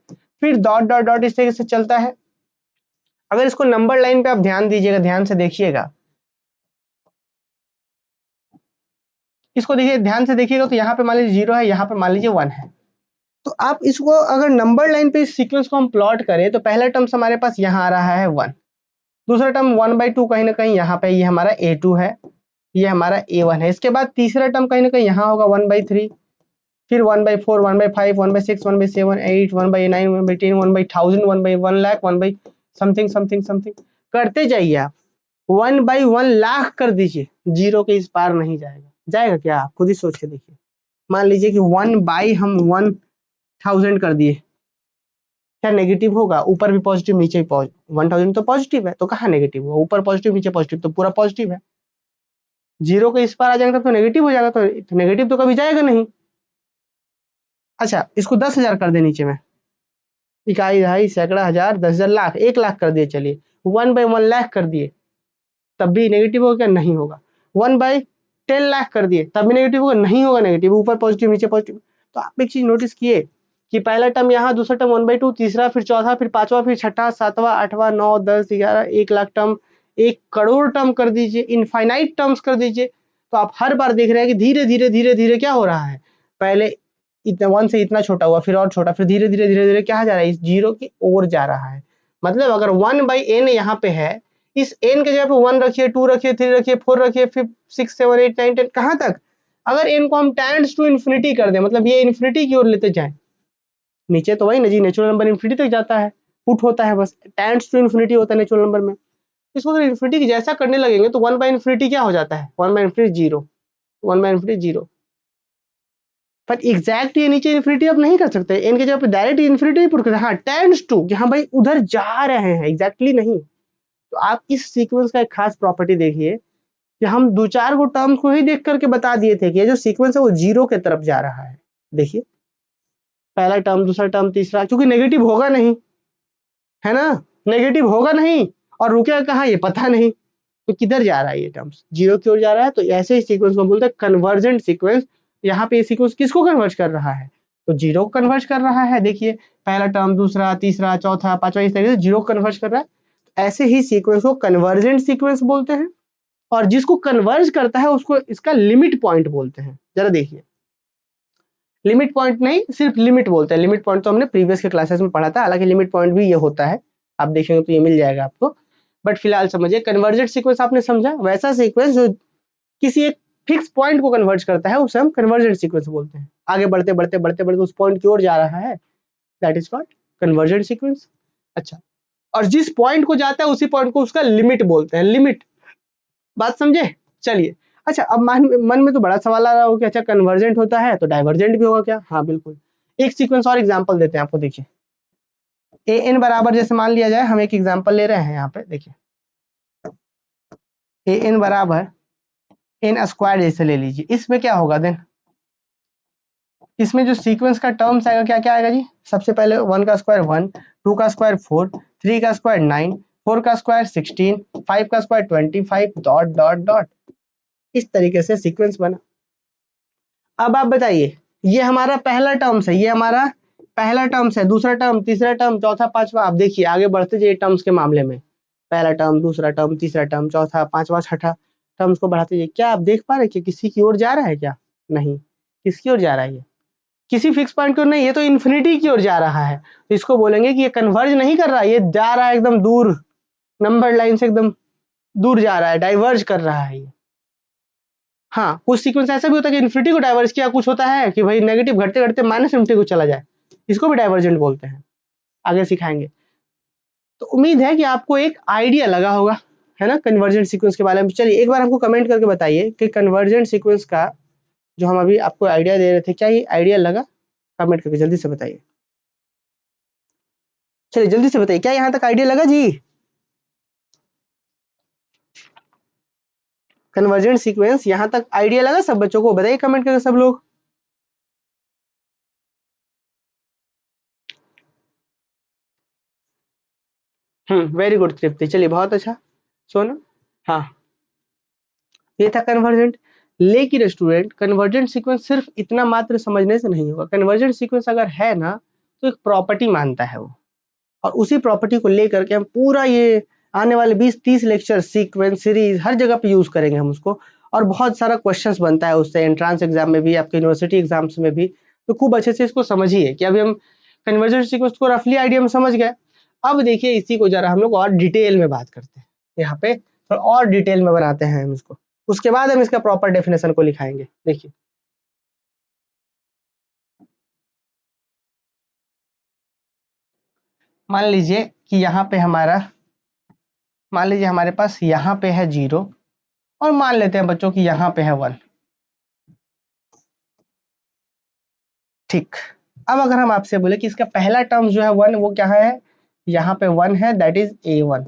फिर डॉट डॉट डॉट इस तरीके से चलता है। अगर इसको नंबर लाइन पे आप ध्यान दीजिएगा, ध्यान से देखिएगा, इसको देखिए ध्यान से देखिएगा, तो यहाँ पे मान लीजिए 0 है, यहाँ पे मान लीजिए 1 है। तो आप इसको अगर नंबर लाइन पे इस सीक्वेंस को हम प्लॉट करें तो पहला टर्म हमारे पास यहाँ आ रहा है 1, दूसरा टर्म 1/2 कहीं ना कहीं यहाँ पे, ये हमारा A2 है, ये हमारा A1 है। इसके बाद तीसरा टर्म कहीं ना कहीं यहाँ होगा 1/3, फिर 1/4, 1/5, 1/6, 1/7, 8, 1/9, 1/10, 1/1000, 1/1 लाख, 1 समथिंग समथिंग समथिंग करते जाइए आप, 1/1 लाख कर दीजिए, जीरो के इस पार नहीं जाएगा। जाएगा क्या, आप खुद ही सोच के देखिए। मान लीजिए कि 1/1000 कर दिए, क्या नेगेटिव होगा? ऊपर भी पॉजिटिव नीचे भी पॉजिटिव, 1000 तो पॉजिटिव है, तो कहाँ नेगेटिव होगा? ऊपर पॉजिटिव नीचे पॉजिटिव, तो पूरा पॉजिटिव है। जीरो के इस पार आ जाएगा तो नेगेटिव हो जाएगा, तो नेगेटिव तो कभी जाएगा नहीं। अच्छा, इसको 10,000 कर दे नीचे में, इकाई, दहाई, सैकड़ा, हजार, 10,000, लाख, 1 लाख कर दिए, चलिए 1/1 लाख कर दिए, तब भी नेगेटिव होगा क्या? नहीं होगा। 1/10 लाख कर दिए, तब भी नेगेटिव होगा? नहीं होगा नेगेटिव, ऊपर पॉजिटिव नीचे पॉजिटिव। तो आप एक चीज नोटिस किए कि पहला टर्म यहाँ, दूसरा टर्म 1/2, तीसरा, फिर चौथा, फिर पांचवा, फिर छठा, सातवां, आठवां, 9, 10, 11, 1 लाख टर्म, 1 करोड़ टर्म कर दीजिए, इनफाइनाइट टर्म्स कर दीजिए। तो आप हर बार देख रहे हैं कि धीरे धीरे धीरे धीरे क्या हो रहा है, पहले इतना 1 से इतना छोटा हुआ, फिर और छोटा, फिर धीरे धीरे धीरे धीरे क्या जा रहा है, इस 0 की ओर जा रहा है। मतलब अगर 1/n यहाँ पे है, इस n के जगह पे 1 रखिए, 2 रखिए, 3 रखिए, 4 रखिए, फिर 6 7 8 9 10 कहाँ तक, अगर n को हम टेंड्स टू इन्फिनिटी कर दें, मतलब ये इन्फिनिटी की ओर लेते जाएं, नीचे तो वही ना जी, नेचुरल नंबर इन्फिनिटी तक जाता है, पुट होता है, बस टेंड्स टू इन्फिनिटी होता है नेचुरल नंबर में। इसको अगर इन्फिनिटी की जैसा करने लगेंगे तो 1/इन्फिनिटी क्या हो जाता है, 1/इन्फिनिटी 0, 1/इन्फिनिटी 0। पर एग्जैक्ट ये नीचे इन्फिनिटी आप नहीं कर सकते, n के जगह पे डायरेक्ट इन्फिनिटी पुट कर, हाँ टेंड्स टू कि हाँ भाई उधर जा रहे हैं, एग्जैक्टली नहीं। तो आप इस सीक्वेंस का एक खास प्रॉपर्टी देखिए कि हम दो चार गो टर्म्स को ही देख करके बता दिए थे कि ये जो सीक्वेंस है वो 0 के तरफ जा रहा है। देखिए पहला टर्म, दूसरा टर्म, तीसरा, क्योंकि नेगेटिव होगा नहीं, है ना, नेगेटिव होगा नहीं, और रुकेगा कहाँ ये पता नहीं, तो किधर जा रहा है ये टर्म्स, 0 की ओर जा रहा है। तो ऐसे ही सीक्वेंस को बोलते हैं कन्वर्जेंट सीक्वेंस। यहाँ पे ये सीक्वेंस किसको कन्वर्ज कर रहा है, तो 0 को कन्वर्ज कर रहा है। देखिए पहला टर्म, दूसरा, तीसरा, चौथा, पांचवा, इस तरीके से 0 को कन्वर्ज कर रहा है। ऐसे ही सीक्वेंस को कन्वर्जेंट सीक्वेंस बोलते हैं, और जिसको कन्वर्ज करता है उसको इसका लिमिट पॉइंट बोलते हैं। जरा देखिए, लिमिट पॉइंट नहीं, सिर्फ लिमिट बोलते हैं। लिमिट पॉइंट तो हमने प्रीवियस के क्लासेस में पढ़ा था, हालांकि लिमिट पॉइंट भी ये होता है, आप देखेंगे तो ये मिल जाएगा आपको। बट फिलहाल समझिए कन्वर्जेंट सीक्वेंस आपने समझा, वैसा सीक्वेंस जो किसी एक फिक्स पॉइंट को कन्वर्ज करता है उसे हम कन्वर्जेंट सीक्वेंस बोलते हैं। आगे बढ़ते बढ़ते बढ़ते बढ़ते उस पॉइंट की ओर जा रहा है, that is called convergent sequence. अच्छा, और जिस पॉइंट को जाता है उसी पॉइंट को उसका लिमिट बोलते हैं, लिमिट। बात समझे, चलिए। अच्छा, अब मन में तो बड़ा सवाल आ रहा हो कि अच्छा कन्वर्जेंट होता है तो डाइवर्जेंट भी होगा क्या? हाँ बिल्कुल। एक सीक्वेंस और एग्जांपल देते हैं आपको, देखिए ए एन बराबर, जैसे मान लिया जाए हम एक एग्जांपल ले रहे हैं यहाँ पे, देखिए ए एन बराबर एन स्क्वायर जैसे ले लीजिए। इसमें क्या होगा देन, इसमें जो सीक्वेंस का टर्म्स आएगा क्या क्या आएगा जी, सबसे पहले 1 का स्क्वायर 1, 2 का स्क्वायर 4, 3 का स्क्वायर 9, 4 का स्क्वायर 16, 5 का स्क्वायर 25, डॉट डॉट डॉट, इस तरीके से सीक्वेंस बना। अब आप बताइए, ये हमारा पहला टर्म्स है, ये हमारा पहला टर्म्स है, दूसरा टर्म, तीसरा टर्म, चौथा, पांचवा। आप देखिए आगे बढ़ते जाइए टर्म्स के मामले में, पहला टर्म, दूसरा टर्म, तीसरा टर्म, चौथा, पांचवा, छठा, टर्म्स को बढ़ाते जाइए। क्या आप देख पा रहे हैं कि किसी की ओर जा रहा है क्या? नहीं। किसकी ओर जा रहा है? ये किसी फिक्स पॉइंट की ओर नहीं, ये तो इन्फिनिटी की ओर जा रहा है। तो इसको बोलेंगे कि ये कन्वर्ज नहीं कर रहा है, ये जा रहा है एकदम दूर, नंबर लाइन से एकदम दूर जा रहा है, डाइवर्ज कर रहा है ये। हाँ, कुछ सीक्वेंस ऐसा भी होता है कि इन्फिनिटी को डाइवर्ज किया, कुछ होता है कि भाई नेगेटिव घटते घटते माइनस इन्फिनिटी को चला जाए, इसको भी डाइवर्जेंट बोलते हैं, आगे सिखाएंगे। तो उम्मीद है कि आपको एक आइडिया लगा होगा, है ना, कन्वर्जेंट सीक्वेंस के बारे में। चलिए एक बार हमको कमेंट करके बताइए कि कन्वर्जेंट सीक्वेंस का जो हम अभी आपको आइडिया दे रहे थे, क्या ये आइडिया लगा? कमेंट करके जल्दी से बताइए। चलिए जल्दी से बताइए, क्या यहाँ तक आइडिया लगा जी? कन्वर्जेंट सीक्वेंस यहाँ तक आइडिया लगा सब बच्चों को? बताइए कमेंट करके सब लोग। वेरी गुड तृप्ति, चलिए बहुत अच्छा। सोना, हाँ ये था कन्वर्जेंट। लेकिन स्टूडेंट कन्वर्जेंट सीक्वेंस सिर्फ इतना मात्र समझने से नहीं होगा। कन्वर्जेंट सीक्वेंस अगर है ना तो एक प्रॉपर्टी मानता है वो, और उसी प्रॉपर्टी को लेकर के हम पूरा ये आने वाले 20-30 लेक्चर, सीक्वेंस, सीरीज, हर जगह पे यूज करेंगे हम उसको। और बहुत सारा क्वेश्चंस बनता है उससे, एंट्रांस एग्जाम में भी, आपके यूनिवर्सिटी एग्जाम्स में भी। तो खूब अच्छे से इसको समझिए कि अभी हम कन्वर्जेंट सीक्वेंस को रफली आइडिया में समझ गए। अब देखिए इसी को जरा हम लोग और डिटेल में बात करते हैं, यहाँ पे थोड़ा और डिटेल में बनाते हैं हम इसको, उसके बाद हम इसका प्रॉपर डेफिनेशन को लिखाएंगे। देखिए मान लीजिए कि यहाँ पे हमारा, मान लीजिए हमारे पास यहाँ पे है 0, और मान लेते हैं बच्चों की यहाँ पे है 1। ठीक, अब अगर हम आपसे बोले कि इसका पहला टर्म जो है 1, वो क्या है, यहाँ पे 1 है, दैट इज a1।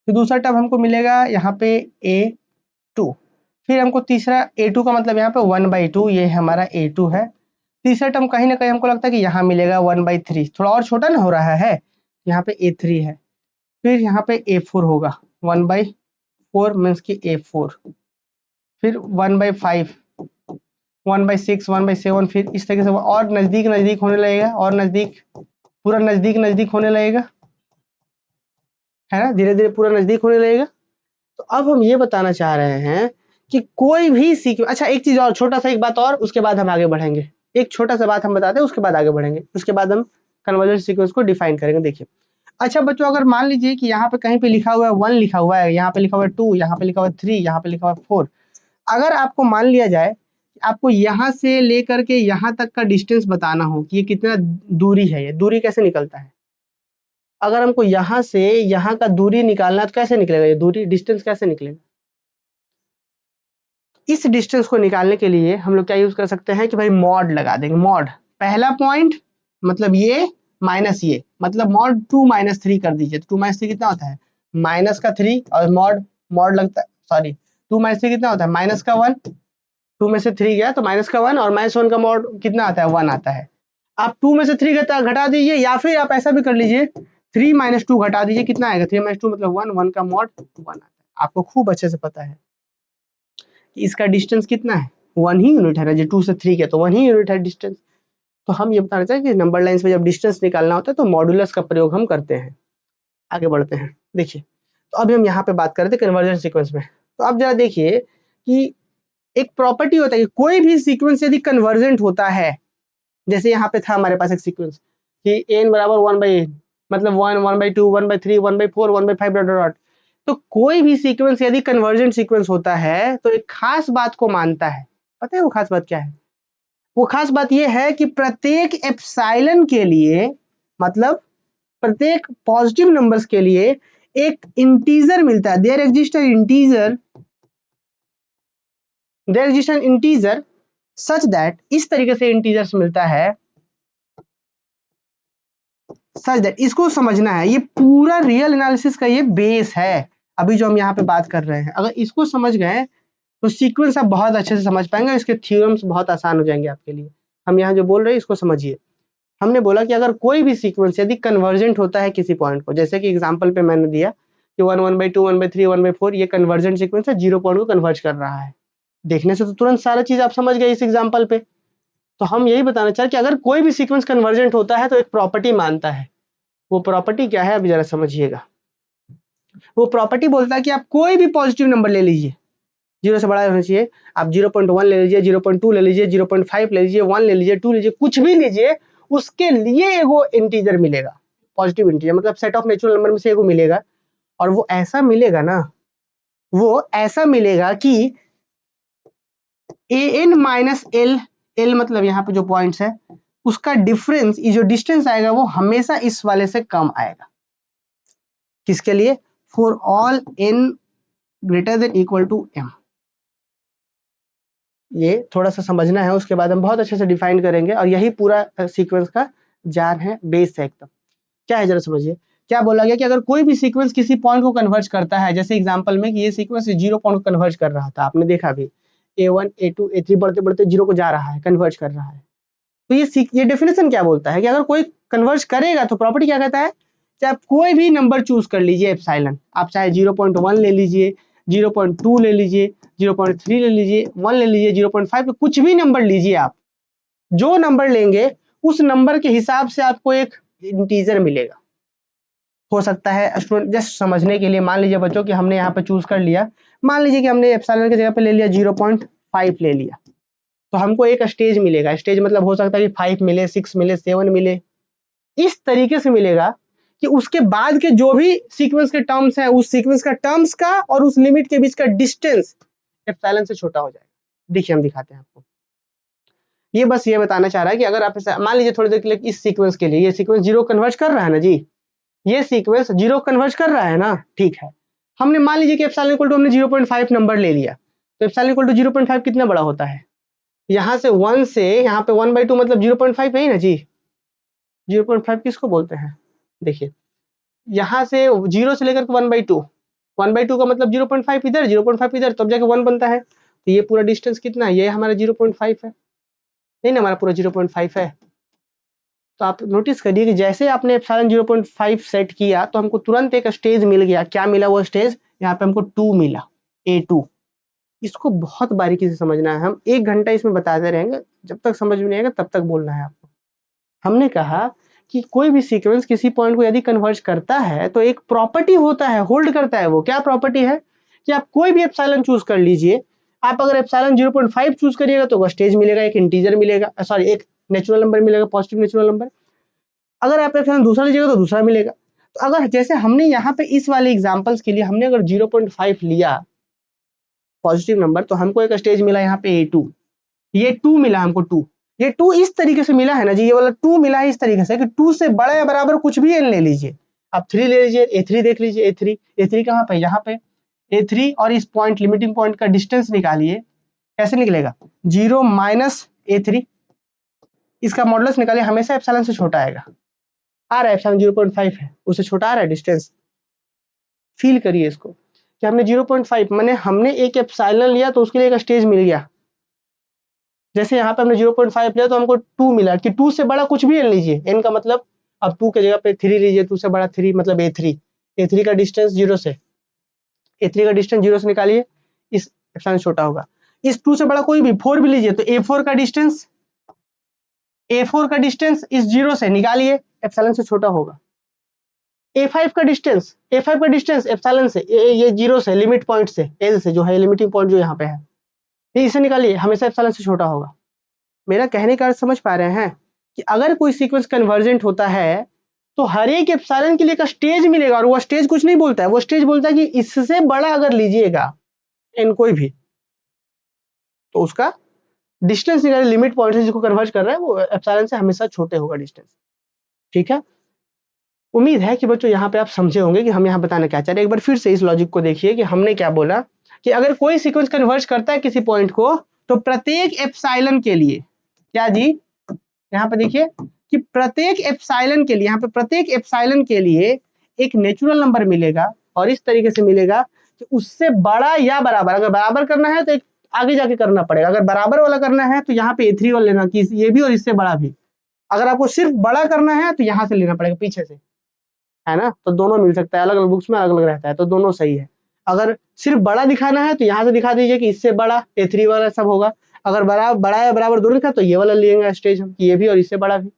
फिर दूसरा टर्म हमको मिलेगा यहाँ पे a2। फिर हमको तीसरा a2 का मतलब यहाँ पे 1/2, ये हमारा a2 है। तीसरा टर्म कहीं ना कहीं हमको लगता है कि यहाँ मिलेगा 1/3, थोड़ा और छोटा ना हो रहा है, यहाँ पे a3 है। फिर यहाँ पे a4 होगा, 1/4 मीन्स की a4। फिर 1/5, 1/6, 1/7, फिर इस तरीके से और नजदीक नजदीक होने लगेगा, और नजदीक, पूरा नजदीक नजदीक होने लगेगा, है ना, धीरे धीरे पूरा नजदीक होने लगेगा। तो अब हम ये बताना चाह रहे हैं कि कोई भी सीक्वेंस, अच्छा एक चीज और, छोटा सा एक बात और, उसके बाद हम आगे बढ़ेंगे। एक छोटा सा बात हम बताते हैं, उसके बाद आगे बढ़ेंगे, उसके बाद हम कन्वर्जेंट सीक्वेंस को डिफाइन करेंगे। देखिए अच्छा बच्चों, अगर मान लीजिए कि यहाँ पे कहीं पे लिखा हुआ है 1 लिखा हुआ है, यहाँ पे लिखा हुआ है 2, यहाँ पे लिखा हुआ है 3, यहाँ पे लिखा हुआ है 4, अगर आपको मान लिया जाए आपको यहाँ से लेकर के यहाँ तक का डिस्टेंस बताना हो कि ये कितना दूरी है, ये दूरी कैसे निकलता है? अगर हमको यहाँ से यहाँ का दूरी निकालना है तो कैसे निकलेगा? ये दूरी डिस्टेंस कैसे निकलेगा? इस डिस्टेंस को निकालने के लिए हम लोग क्या यूज कर सकते हैं कि भाई मॉड लगा देंगे। मॉड पहला पॉइंट मतलब ये माइनस ये, मतलब मॉड 2 माइनस 3 कर दीजिए, तो 2 माइनस 3 कितना होता है? माइनस का 3, और मॉड मॉड लगता है, सॉरी 2 माइनस 3 कितना होता है? माइनस का 1, 2 में से 3 गया तो माइनस का 1, और माइनस 1 का मॉड कितना आता है? 1 आता है। आप 2 में से 3 घटा दीजिए, या फिर आप ऐसा भी कर लीजिए 3 माइनस 2 घटा दीजिए, कितना आएगा? 3 माइनस 2 मतलब 1, 1 का मॉड 1 आता है। आपको खूब अच्छे से पता है कि इसका डिस्टेंस कितना है? 1 ही यूनिट है ना जी, 2 से 3 के तो 1 ही यूनिट है डिस्टेंस। तो हम ये बताना चाहें कि नंबर लाइन्स में जब डिस्टेंस निकालना होता है तो मॉडुलस का प्रयोग हम करते हैं। आगे बढ़ते हैं। देखिए तो अभी हम यहाँ पे बात करते हैं कन्वर्जेंट सीक्वेंस में। तो आप जरा देखिए कि एक प्रॉपर्टी होता है कि कोई भी सीक्वेंस यदि कन्वर्जेंट होता है, जैसे यहाँ पे था हमारे पास एक सीक्वेंस कि n बराबर 1/n, मतलब 1, 1/2, 1/3, 1/4, 1/5 डॉट डॉट। तो कोई भी सीक्वेंस यदि कन्वर्जेंट सीक्वेंस होता है तो एक खास बात को मानता है। पता है वो खास बात क्या है? वो खास बात ये है कि प्रत्येक एप्सिलॉन के लिए, मतलब प्रत्येक पॉजिटिव नंबर्स के लिए एक इंटीजर मिलता है। There exist an integer such that, इस तरीके से इंटीजर्स मिलता है सच दैट, इसको समझना है। ये पूरा रियल एनालिसिस का ये बेस है अभी जो हम यहाँ पे बात कर रहे हैं। अगर इसको समझ गए तो सीक्वेंस आप बहुत अच्छे से समझ पाएंगे, इसके थ्योरम्स बहुत आसान हो जाएंगे आपके लिए। हम यहाँ जो बोल रहे हैं इसको समझिए। हमने बोला कि अगर कोई भी सीक्वेंस यदि कन्वर्जेंट होता है किसी पॉइंट को, जैसे कि एग्जांपल पे मैंने दिया कि 1, 1/2, 1/3, 1/4, ये कन्वर्जेंट सीक्वेंस है, 0 पॉइंट को कन्वर्ज कर रहा है। देखने से तो तुरंत सारा चीज आप समझ गए इस एग्जाम्पल पे। तो हम यही बताना चाह रहे कि अगर कोई भी सीक्वेंस कन्वर्जेंट होता है तो एक प्रॉपर्टी मानता है। वो प्रॉपर्टी क्या है अभी जरा समझिएगा। वो प्रॉपर्टी बोलता है कि आप कोई भी पॉजिटिव नंबर ले लीजिए, 0 से बड़ा होना चाहिए। आप 0.1 ले लीजिए, 0.2 ले लीजिए, 0.5 ले लीजिए, 1 ले लीजिए, 2 लीजिए, कुछ भी लीजिए, उसके लिए एगो इंटीजर मिलेगा, पॉजिटिव इंटीजर, मतलब सेट ऑफ नेचुरल नंबर में से एगो मिलेगा। और वो ऐसा मिलेगा ना, वो ऐसा मिलेगा कि an माइनस एल, एल मतलब यहाँ पे जो पॉइंट्स है उसका डिफरेंस, ये जो डिस्टेंस आएगा वो हमेशा इस वाले से कम आएगा। किसके लिए? For all n greater than equal to m। ये थोड़ा सा समझना है, उसके बाद हम बहुत अच्छे से डिफाइन करेंगे, और यही पूरा सीक्वेंस का जान है, बेस है एकदम। क्या है जरा समझिए। क्या बोला गया कि अगर कोई भी सीक्वेंस किसी पॉइंट को कन्वर्ज करता है, जैसे एग्जांपल में कि ये सीक्वेंस 0 पॉइंट को कन्वर्ज कर रहा था, आपने देखा भी a1 a2 a3 बढ़ते बढ़ते 0 को जा रहा है, कन्वर्ज कर रहा है। तो ये डेफिनेशन क्या बोलता है कि अगर कोई कन्वर्ज करेगा तो प्रॉपर्टी क्या कहता है कि आप कोई भी नंबर चूज कर लीजिए एप्सिलॉन, आप चाहे 0.1 ले लीजिए, 0.2 ले लीजिए, 0.3 ले लीजिए, 1 ले लीजिए, 0.5, कुछ भी नंबर लीजिए, आप जो नंबर लेंगे उस नंबर के हिसाब से आपको एक इंटीजर मिलेगा। हो सकता है स्टूडेंट जस्ट समझने के लिए, मान लीजिए बच्चों कि हमने यहाँ पे चूज कर लिया, मान लीजिए कि हमने एप्सिलॉन की जगह पे ले लिया 0.5 ले लिया, तो हमको एक स्टेज मिलेगा। स्टेज मतलब हो सकता है कि 5 मिले, 6 मिले, 7 मिले, इस तरीके से मिलेगा कि उसके बाद के जो भी सीक्वेंस के टर्म्स हैं, उस सीक्वेंस का टर्म्स का और उस लिमिट के बीच का डिस्टेंस एप्सिलॉन से छोटा हो जाएगा। देखिए हम दिखाते हैं आपको। ये बस ये बताना चाह रहा है कि अगर आप मान लीजिए थोड़ी देर के लिए इस सीक्वेंस के लिए, ये सीक्वेंस 0 कन्वर्ज कर रहा है ना जी, ये सीक्वेंस 0 कन्वर्ज कर रहा है ना, ठीक है। हमने मान लीजिए कि एप्सिलॉन इक्वल टू हमने 0.5 नंबर ले लिया, तो एप्सिलॉन इक्वल टू 0.5 कितना बड़ा होता है? यहाँ से 1 से यहाँ पे 1/2 मतलब 0.5 है ही ना जी। 0.5 किसको बोलते हैं? देखिए यहाँ से 0 से लेकर 1/2, 1/2 का मतलब 0.5 इधर, 0.5 इधर, तब जाके 1 बनता है। तो ये पूरा डिस्टेंस कितना है? ये हमारा 0.5 है, नहीं ना, हमारा पूरा 0.5 है। तो आप नोटिस करिए कि जैसे आपने एप्सिलॉन 0.5 सेट किया तो हमको तुरंत एक स्टेज मिल गया। क्या मिला वो स्टेज? यहाँ पे हमको 2 मिला, A2। इसको बहुत बारीकी से समझना है, हम 1 घंटा इसमें बताते रहेंगे, जब तक समझ में नहीं आएगा तब तक बोलना है आपको। हमने कहा कि कोई भी सीक्वेंस किसी पॉइंट को यदि कन्वर्ज करता है तो एक प्रॉपर्टी होता है, होल्ड करता है। वो क्या प्रॉपर्टी है कि आप कोई भी एप्सिलॉन चूज कर लीजिए, आप अगर एप्सिलॉन 0.5 चूज करिएगा तो स्टेज मिलेगा, एक इंटीजर मिलेगा, सॉरी एक नेचुरल नंबर मिलेगा, पॉजिटिव नेचुरल नंबर। अगर आप एप्सिलॉन दूसरा लीजिएगा तो दूसरा मिलेगा। तो अगर जैसे हमने यहाँ पे इस वाले एग्जांपल्स के लिए हमने अगर 0.5 लिया पॉजिटिव नंबर, तो हमको एक स्टेज मिला यहाँ पे A2, ये 2 मिला हमको 2, ये 2 इस तरीके से मिला है ना जी, ये वाला 2 मिला है इस तरीके से कि 2 से बड़ा या बराबर कुछ भी n ले लीजिए। आप 3 ले लीजिए, A3 देख लीजिए, A3 कहाँ पे, यहाँ पे A3, और इस पॉइंट लिमिटिंग पॉइंट का डिस्टेंस निकालिए, कैसे निकलेगा 0 माइनस A3, इसका मॉडुलस निकालिए, हमेशा एप्सिलॉन से छोटा आएगा, आ रहा है एप्सिलॉन 0.5 है, उससे छोटा आ रहा है डिस्टेंस। फील करिए इसको कि हमने 0.5 माने हमने एक एप्सिलॉन लिया तो उसके लिए एक स्टेज मिल गया। जैसे यहाँ पे हमने 0.5 लिया तो हमको 2 मिला, कि 2 से बड़ा कुछ भी n लीजिए, n का मतलब अब 2 के जगह पे 3 लीजिए, 2 से बड़ा 3 मतलब A3 का डिस्टेंस 0 से, A3 का डिस्टेंस 0 से निकालिए, इस एप्सिलॉन छोटा होगा। इस 2 से बड़ा कोई भी 4 भी लीजिए तो A4 का डिस्टेंस इस 0 से निकालिए, एप्सिलॉन से छोटा होगा। A5 का डिस्टेंस एप्सिलॉन से, ये 0 से, लिमिट पॉइंट से, L से जो है लिमिटिंग पॉइंट जो यहाँ पे है, ये इसे निकालिए, हमेशा एप्सिलॉन से छोटा होगा। मेरा कहने का अर्थ समझ पा रहे हैं कि अगर कोई सीक्वेंस कन्वर्जेंट होता है तो हर एक एप्सिलॉन के लिए एक स्टेज मिलेगा, और वो स्टेज कुछ नहीं बोलता है, वो स्टेज बोलता है कि इससे बड़ा अगर लीजिएगा n कोई भी, तो उसका डिस्टेंस निकालिए, लिमिट पॉइंट से जिसको कन्वर्ज कर रहा है वो एप्सिलॉन से हमेशा छोटे होगा डिस्टेंस। ठीक है, उम्मीद है कि बच्चों यहाँ पे आप समझे होंगे कि हम यहाँ बताना क्या चाह रहे हैं। एक बार फिर से इस लॉजिक को देखिए कि हमने क्या बोला कि अगर कोई सीक्वेंस कन्वर्ज करता है किसी पॉइंट को, तो प्रत्येक एप्सिलॉन के लिए, क्या जी, यहाँ पे देखिए कि प्रत्येक एप्सिलॉन के लिए, यहाँ पे प्रत्येक एप्सिलॉन के लिए एक नेचुरल नंबर मिलेगा, और इस तरीके से मिलेगा कि उससे बड़ा या बराबर, अगर बराबर करना है तो एक आगे जाके करना पड़ेगा, अगर बराबर वाला करना है तो यहाँ पे A3 वाला लेना कि ये भी और इससे बड़ा भी। अगर आपको सिर्फ बड़ा करना है तो यहाँ से लेना पड़ेगा पीछे से, है ना, तो दोनों मिल सकता है, अलग अलग बुक्स में अलग अलग रहता है, तो दोनों सही है। अगर सिर्फ बड़ा दिखाना है तो यहाँ से दिखा दीजिए कि इससे बड़ा A3 वाला सब होगा, अगर बड़ा या बराबर दोनों लिखा तो ये वाला लेंगे स्टेज हम, कि ये भी और इससे बड़ा भी।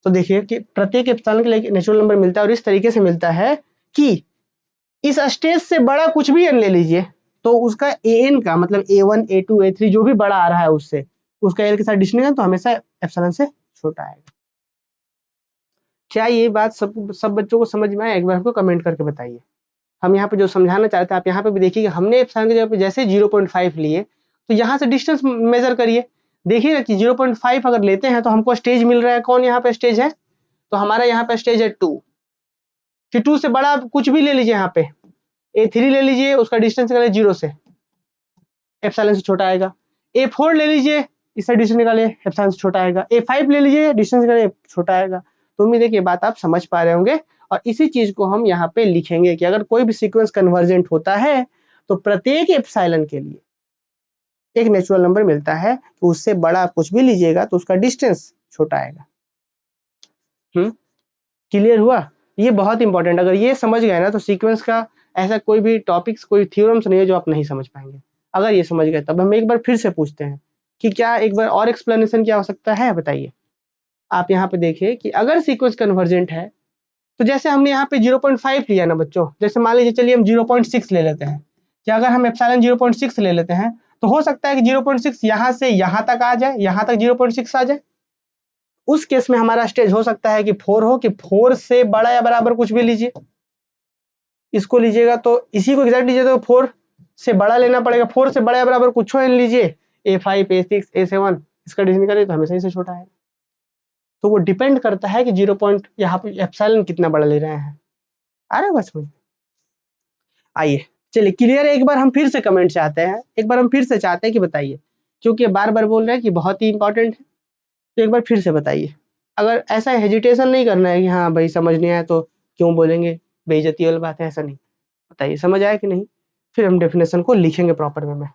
तो देखिए कि प्रत्येक एप्सिलॉन के लिए नेचुरल नंबर मिलता है, और इस तरीके से मिलता है कि इस स्टेज से बड़ा कुछ भी n ले लीजिए तो उसका an का मतलब A1 A2 A3 जो भी बड़ा आ रहा है उससे, उसका l के साथ डिस्टिंक्शन तो हमेशा एप्सिलॉन से छोटा आएगा। क्या ये बात सब बच्चों को समझ में आया? एक बार हमको कमेंट करके बताइए। हम यहाँ पे जो समझाना चाहते हैं, आप यहाँ पे भी देखिए कि हमने एप्सिलॉन की जगह पे जैसे 0.5 लिए, तो यहाँ से डिस्टेंस मेजर करिए, देखिएगा कि 0.5 अगर लेते हैं तो हमको स्टेज मिल रहा है, कौन यहाँ पे स्टेज है, तो हमारा यहाँ पे स्टेज है 2, कि 2 से बड़ा कुछ भी ले लीजिए, यहाँ पे A3 ले लीजिए, उसका डिस्टेंस निकालिए 0 से, एप्सिलॉन से छोटा आएगा। A4 ले लीजिए, इसका डिस्टेंस निकालिए, एप्सिलॉन से छोटा आएगा। A5 ले लीजिए, डिस्टेंस निकालिए, छोटा आएगा। तो उम्मीद है कि ये बात आप समझ पा रहे होंगे, और इसी चीज को हम यहाँ पे लिखेंगे कि अगर कोई भी सीक्वेंस कन्वर्जेंट होता है तो प्रत्येक एप्सिलॉन के लिए एक नेचुरल नंबर मिलता है, तो उससे बड़ा कुछ भी लीजिएगा तो उसका डिस्टेंस छोटा आएगा। क्लियर हुआ? ये बहुत इंपॉर्टेंट, अगर ये समझ गए ना तो सीक्वेंस का ऐसा कोई भी टॉपिक्स, कोई थ्योरम्स नहीं है जो आप नहीं समझ पाएंगे। अगर ये समझ गए तब हम एक बार फिर से पूछते हैं कि क्या एक बार और एक्सप्लेनेशन क्या हो सकता है, बताइए। आप यहाँ पे देखिए कि अगर सीक्वेंस कन्वर्जेंट है तो जैसे हमने यहाँ पे 0.5 लिया ना बच्चों, जैसे मान लीजिए चलिए हम 0.6 ले लेते हैं, कि अगर हम एप्सिलॉन 0.6 ले लेते हैं तो हो सकता है कि 0.6 यहाँ से यहाँ तक आ जाए, यहाँ तक 0.6 आ जाए। उस केस में हमारा स्टेज हो सकता है कि 4 हो, कि 4 से बड़ा या बराबर कुछ भी लीजिए, इसको लीजिएगा तो इसी को एग्जैक्ट लीजिए तो 4 से बड़ा लेना पड़ेगा, 4 से बड़ा या बराबर कुछ हो लीजिए, A5 A6 A7, इसका डिवीजन करिए तो हमेशा से छोटा है। तो वो डिपेंड करता है कि 0 पॉइंट यहाँ पे एप्सिलॉन कितना बड़ा ले रहे हैं। आ रहा है बस में? आइए चलिए क्लियर है, एक बार हम फिर से कमेंट चाहते हैं, एक बार हम फिर से चाहते हैं कि बताइए, क्योंकि बार बार बोल रहे हैं कि बहुत ही इंपॉर्टेंट है, तो एक बार फिर से बताइए। अगर ऐसा हेजिटेशन नहीं करना है कि हाँ भाई समझ नहीं आया तो क्यों बोलेंगे, बेइज्जती वाली बात है, ऐसा नहीं। बताइए समझ आया कि नहीं, फिर हम डेफिनेशन को लिखेंगे प्रॉपर वे में।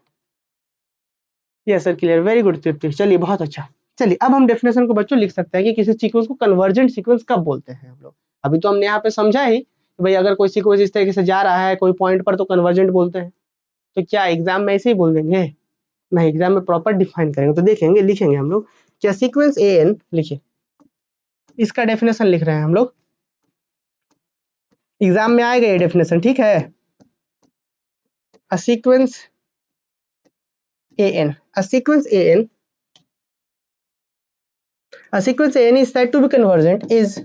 Yes sir clear, very good Tripti, चलिए बहुत अच्छा। चलिए अब हम डेफिनेशन को बच्चों लिख सकते हैं कि किसी सीक्वेंस को कन्वर्जेंट सीक्वेंस कब बोलते हैं हम लोग। अभी तो हमने यहाँ पे समझा ही कि भाई अगर कोई सीक्वेंस इस तरीके से जा रहा है कोई पॉइंट पर तो कन्वर्जेंट बोलते हैं। तो क्या एग्जाम में ऐसे ही बोल देंगे? नहीं, एग्जाम में प्रॉपर डिफाइन करेंगे, तो देखेंगे लिखेंगे हम लोग क्या सीक्वेंस ए एन, लिखिए इसका डेफिनेशन लिख रहे हैं हम लोग, एग्जाम में आएगा ये डेफिनेशन, ठीक है। अ sequence an, a sequence an is said to be convergent is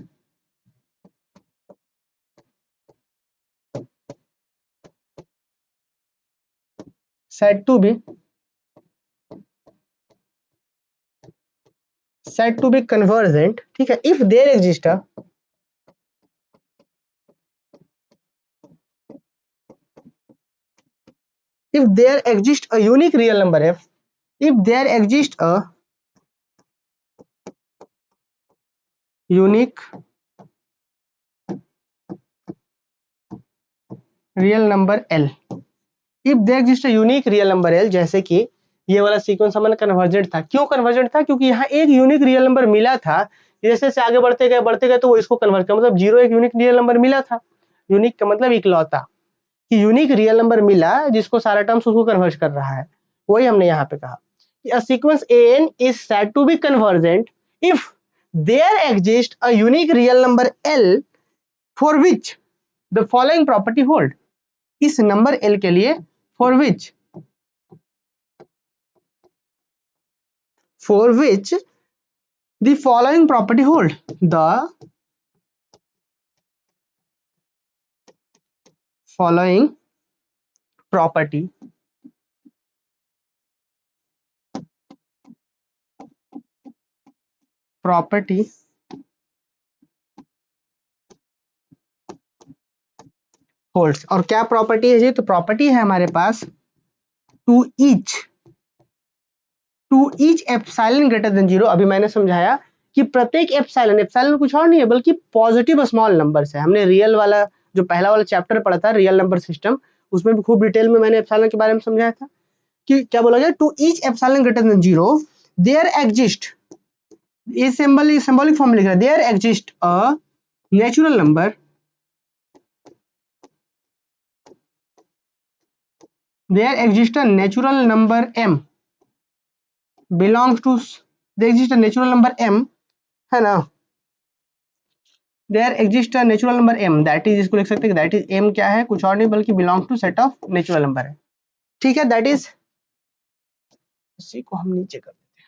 said to be convergent, ठीक है, if there exists a unique real number f, if there exists a unique real number l, if there exists a unique real number l, जैसे कि ये वाला sequence हमारा convergent था। क्यों convergent था? क्योंकि यहाँ एक यूनिक रियल नंबर मिला था, जैसे से आगे बढ़ते गए तो वो इसको कन्वर्ट कर, मतलब 0 एक यूनिक रियल नंबर मिला था। यूनिक का मतलब इकलौता, कि यूनिक रियल नंबर मिला जिसको सारा टर्म्स उसको कन्वर्ट कर रहा है, वही हमने यहाँ पे कहा कि a sequence an is said to be convergent if there exists a unique real number l for which the following property hold। इस नंबर l के लिए for which the following property hold, the following property holds। और क्या property है जी? तो property है हमारे पास to each epsilon greater than 0। अभी मैंने समझाया कि प्रत्येक एप्सिलॉन कुछ और नहीं है बल्कि पॉजिटिव स्मॉल नंबर्स है। हमने रियल वाला जो पहला वाला चैप्टर पढ़ा था रियल नंबर सिस्टम, उसमें भी खूब डिटेल में मैंने एप्सिलॉन के बारे में समझाया था कि क्या बोला गया, to each epsilon greater than 0 there exist, ये सिंबॉलिक फॉर्म लिख रहा है, there exist a natural number m belongs to, there exists a natural number m, है ना, there exists a natural number m, that is, इसको लिख सकते हैं that is m क्या है, कुछ और नहीं बल्कि belongs to set of natural number है, ठीक है, that is, इसी को हम नीचे कर देते हैं।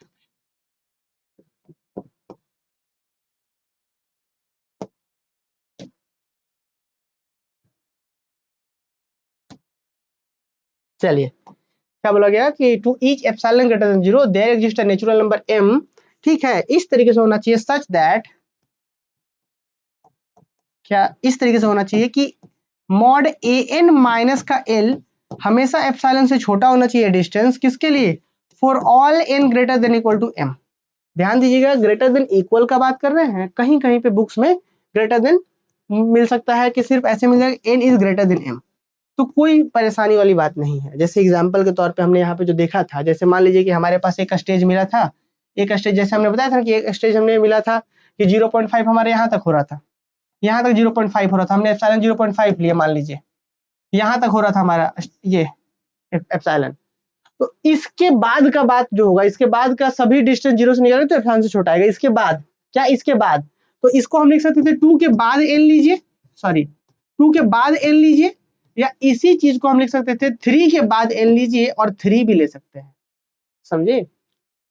चलिए क्या बोला गया कि to each epsilon greater than 0 there exist a natural number m, ठीक है, इस तरीके से होना चाहिए सच दैट, क्या इस तरीके से होना चाहिए कि मॉड an माइनस का l हमेशा एप्सिलॉन से छोटा होना चाहिए डिस्टेंस, किसके लिए, for all n greater than equal to m। ध्यान दीजिएगा ग्रेटर देन इक्वल का बात कर रहे हैं, कहीं कहीं पे बुक्स में ग्रेटर देन मिल सकता है कि सिर्फ ऐसे मिल जाएगा n is greater than m, तो कोई परेशानी वाली बात नहीं है। जैसे एग्जांपल के तौर पे हमने यहाँ पे जो देखा था, जैसे मान लीजिए कि हमारे पास एक स्टेज मिला था, एक स्टेज जैसे हमने बताया था कि एक स्टेज हमने मिला था कि 0.5 हमारे यहाँ तक हो रहा था, यहाँ तक 0.5 हो रहा था, हमने एप्सिलॉन 0.5 लिया, मान लीजिए यहाँ तक हो रहा था हमारा ये एप्सिलॉन, तो इसके बाद का बात जो होगा, इसके बाद का सभी डिस्टेंस 0 से निकालेंगे तो एप्सिलॉन से छोटा आएगा। इसके बाद क्या, इसके बाद, तो इसको हम लिख सकते थे 2 के बाद n लीजिए, सॉरी 2 के बाद n लीजिए, या इसी चीज को हम लिख सकते थे 3 के बाद n लीजिए और 3 भी ले सकते हैं, समझे।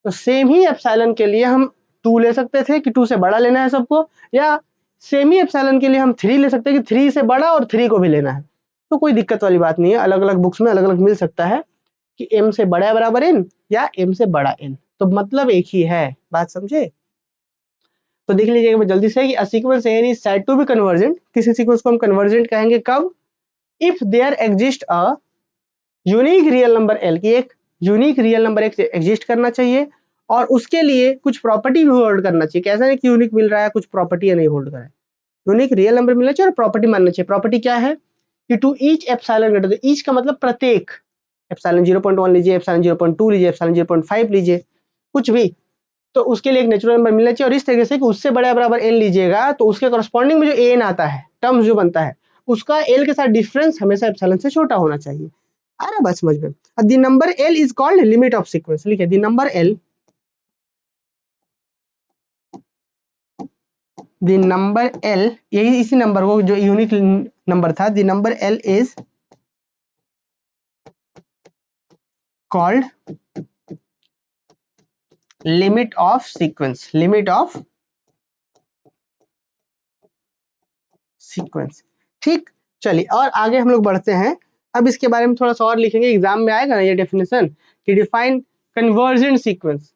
तो सेम ही एप्सिलॉन के लिए हम 2 ले सकते थे कि 2 से बड़ा लेना है सबको, या सेम ही एप्सिलॉन के लिए हम 3 ले सकते हैं कि 3 से बड़ा और 3 को भी लेना है, तो कोई दिक्कत वाली बात नहीं है, अलग अलग बुक्स में अलग अलग मिल सकता है कि m से बड़ा बराबर n या m से बड़ा n, तो मतलब एक ही है, बात समझे। तो देख लीजिएगा जल्दी से कि sequence n is said to be convergent, किसी सीक्वेंस को हम कन्वर्जेंट कहेंगे कब, if there exist a unique real number l, की एक यूनिक रियल नंबर एक एग्जिस्ट करना चाहिए और उसके लिए कुछ प्रॉपर्टी भी होल्ड करना चाहिए। कैसा नहीं कि यूनिक मिल रहा है कुछ प्रॉपर्टी नहीं होल्ड कर रहा है, यूनिक रियल नंबर मिलना चाहिए और प्रॉपर्टी मानना चाहिए। प्रॉपर्टी क्या है कि to each epsilon greater than, each का मतलब प्रत्येक, एप्सिलॉन 0.1 लीजिए, एप्सिलॉन 0.2 लीजिए, एप्सिलॉन 0.5 लीजिए, कुछ भी, तो उसके लिए एक नेचुरल नंबर मिलना चाहिए और इस तरीके से कि उससे बड़ा बराबर n लीजिएगा तो उसके कॉरस्पॉन्डिंग में जो n आता है, टर्म्स जो बनता है, उसका l के साथ डिफरेंस हमेशा एप्सिलॉन से छोटा होना चाहिए। आ रहा बात समझ में। The number l is called limit of sequence, लिखिए the number l, the number l, यही इसी नंबर को जो यूनिक नंबर था, the number l is called limit of sequence, limit of sequence। ठीक, चलिए और आगे हम लोग बढ़ते हैं। अब इसके बारे में थोड़ा सा और लिखेंगे, एग्जाम में आएगा ना ये डेफिनेशन कि डिफाइन कन्वर्जेंट सीक्वेंस,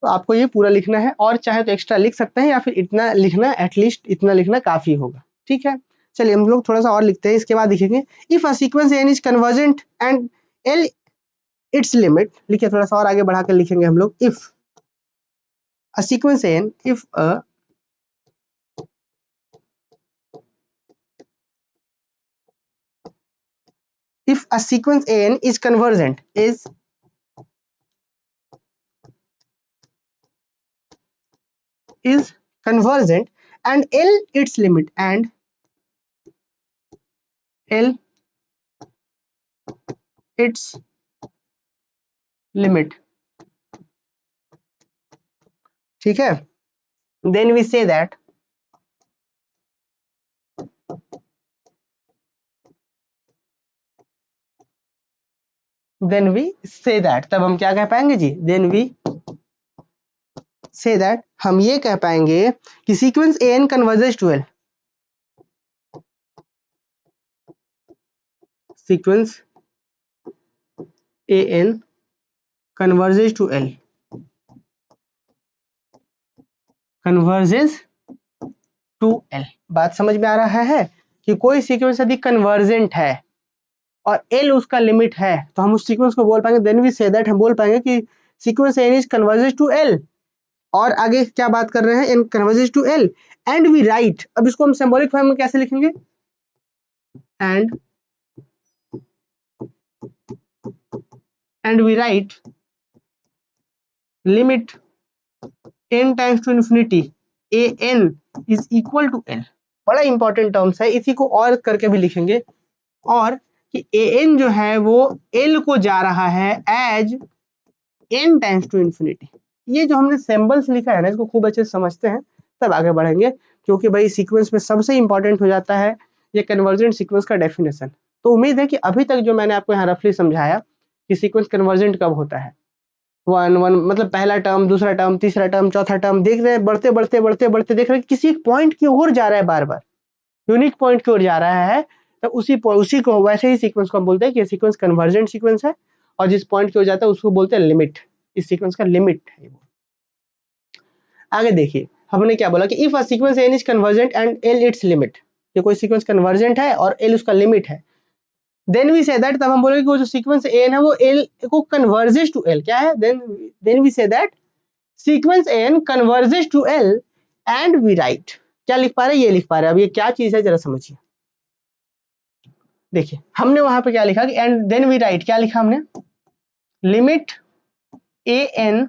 तो आपको ये पूरा लिखना है, और चाहे तो एक्स्ट्रा लिख सकते हैं या फिर इतना लिखना, एटलीस्ट इतना लिखना काफी होगा। ठीक है, चलिए हम लोग थोड़ा सा और लिखते हैं। इसके बाद लिखेंगे if a sequence n is convergent and l its limit, लिखिए थोड़ा सा और आगे बढ़ाकर लिखेंगे हम लोग, if a sequence n, if a sequence an is convergent is convergent and L its limit, and L its limit, ठीक है, then we say that तब हम क्या कह पाएंगे जी, then we say that हम ये कह पाएंगे कि sequence an converges to L, sequence an converges to L, converges to L। बात समझ में आ रहा है कि कोई सीक्वेंस यदि कन्वर्जेंट है और L उसका लिमिट है तो हम उस सीक्वेंस को बोल पाएंगे, देन वी से दैट, हम बोल पाएंगे कि sequence n is converges to L। और आगे क्या बात कर रहे हैं, n converges to L and we write, अब इसको हम सिंबॉलिक फॉर्म में कैसे लिखेंगे, and we write limit n times to infinity an is equal to L। बड़ा इंपॉर्टेंट टर्म्स है, इसी को और करके भी लिखेंगे, और कि an जो है वो L को जा रहा है as n times to infinity. ये जो हमने सिंबल्स लिखा है ना, इसको खूब अच्छे से समझते हैं तब आगे बढ़ेंगे, क्योंकि भाई सीक्वेंस में सबसे इंपॉर्टेंट हो जाता है ये कन्वर्जेंट सीक्वेंस का डेफिनेशन। तो उम्मीद है कि अभी तक जो मैंने आपको यहाँ रफली समझाया कि सीक्वेंस कन्वर्जेंट कब होता है, वन वन मतलब पहला टर्म, दूसरा टर्म, तीसरा टर्म, चौथा टर्म, देख रहे हैं बढ़ते बढ़ते बढ़ते बढ़ते देख रहे हैं किसी एक पॉइंट की ओर जा रहा है, बार बार यूनिक पॉइंट की ओर जा रहा है, तो उसी को वैसे ही सीक्वेंस को हम बोलते हैं कि सीक्वेंस कन्वर्जेंट सीक्वेंस है, और जिस पॉइंट की ओर जाता है उसको बोलते हैं लिमिट, इस सीक्वेंस का लिमिट है वो। आगे देखिए हमने क्या बोला कि if a sequence n is convergent and l its limit, ये कोई सीक्वेंस कन्वर्जेंट है और l उसका लिमिट है, देन वी से दैट, तब हम बोलेंगे कि वो जो सीक्वेंस n है वो l को कन्वर्जेस टू l, क्या है, then we say that sequence n converges to l and we write, क्या लिख पा रहे हैं, ये लिख पा रहे हैं। अब ये क्या चीज है जरा समझिए, देखिए हमने वहां पे क्या लिखा कि एंड देन वी राइट, क्या लिखा हमने, लिमिट an,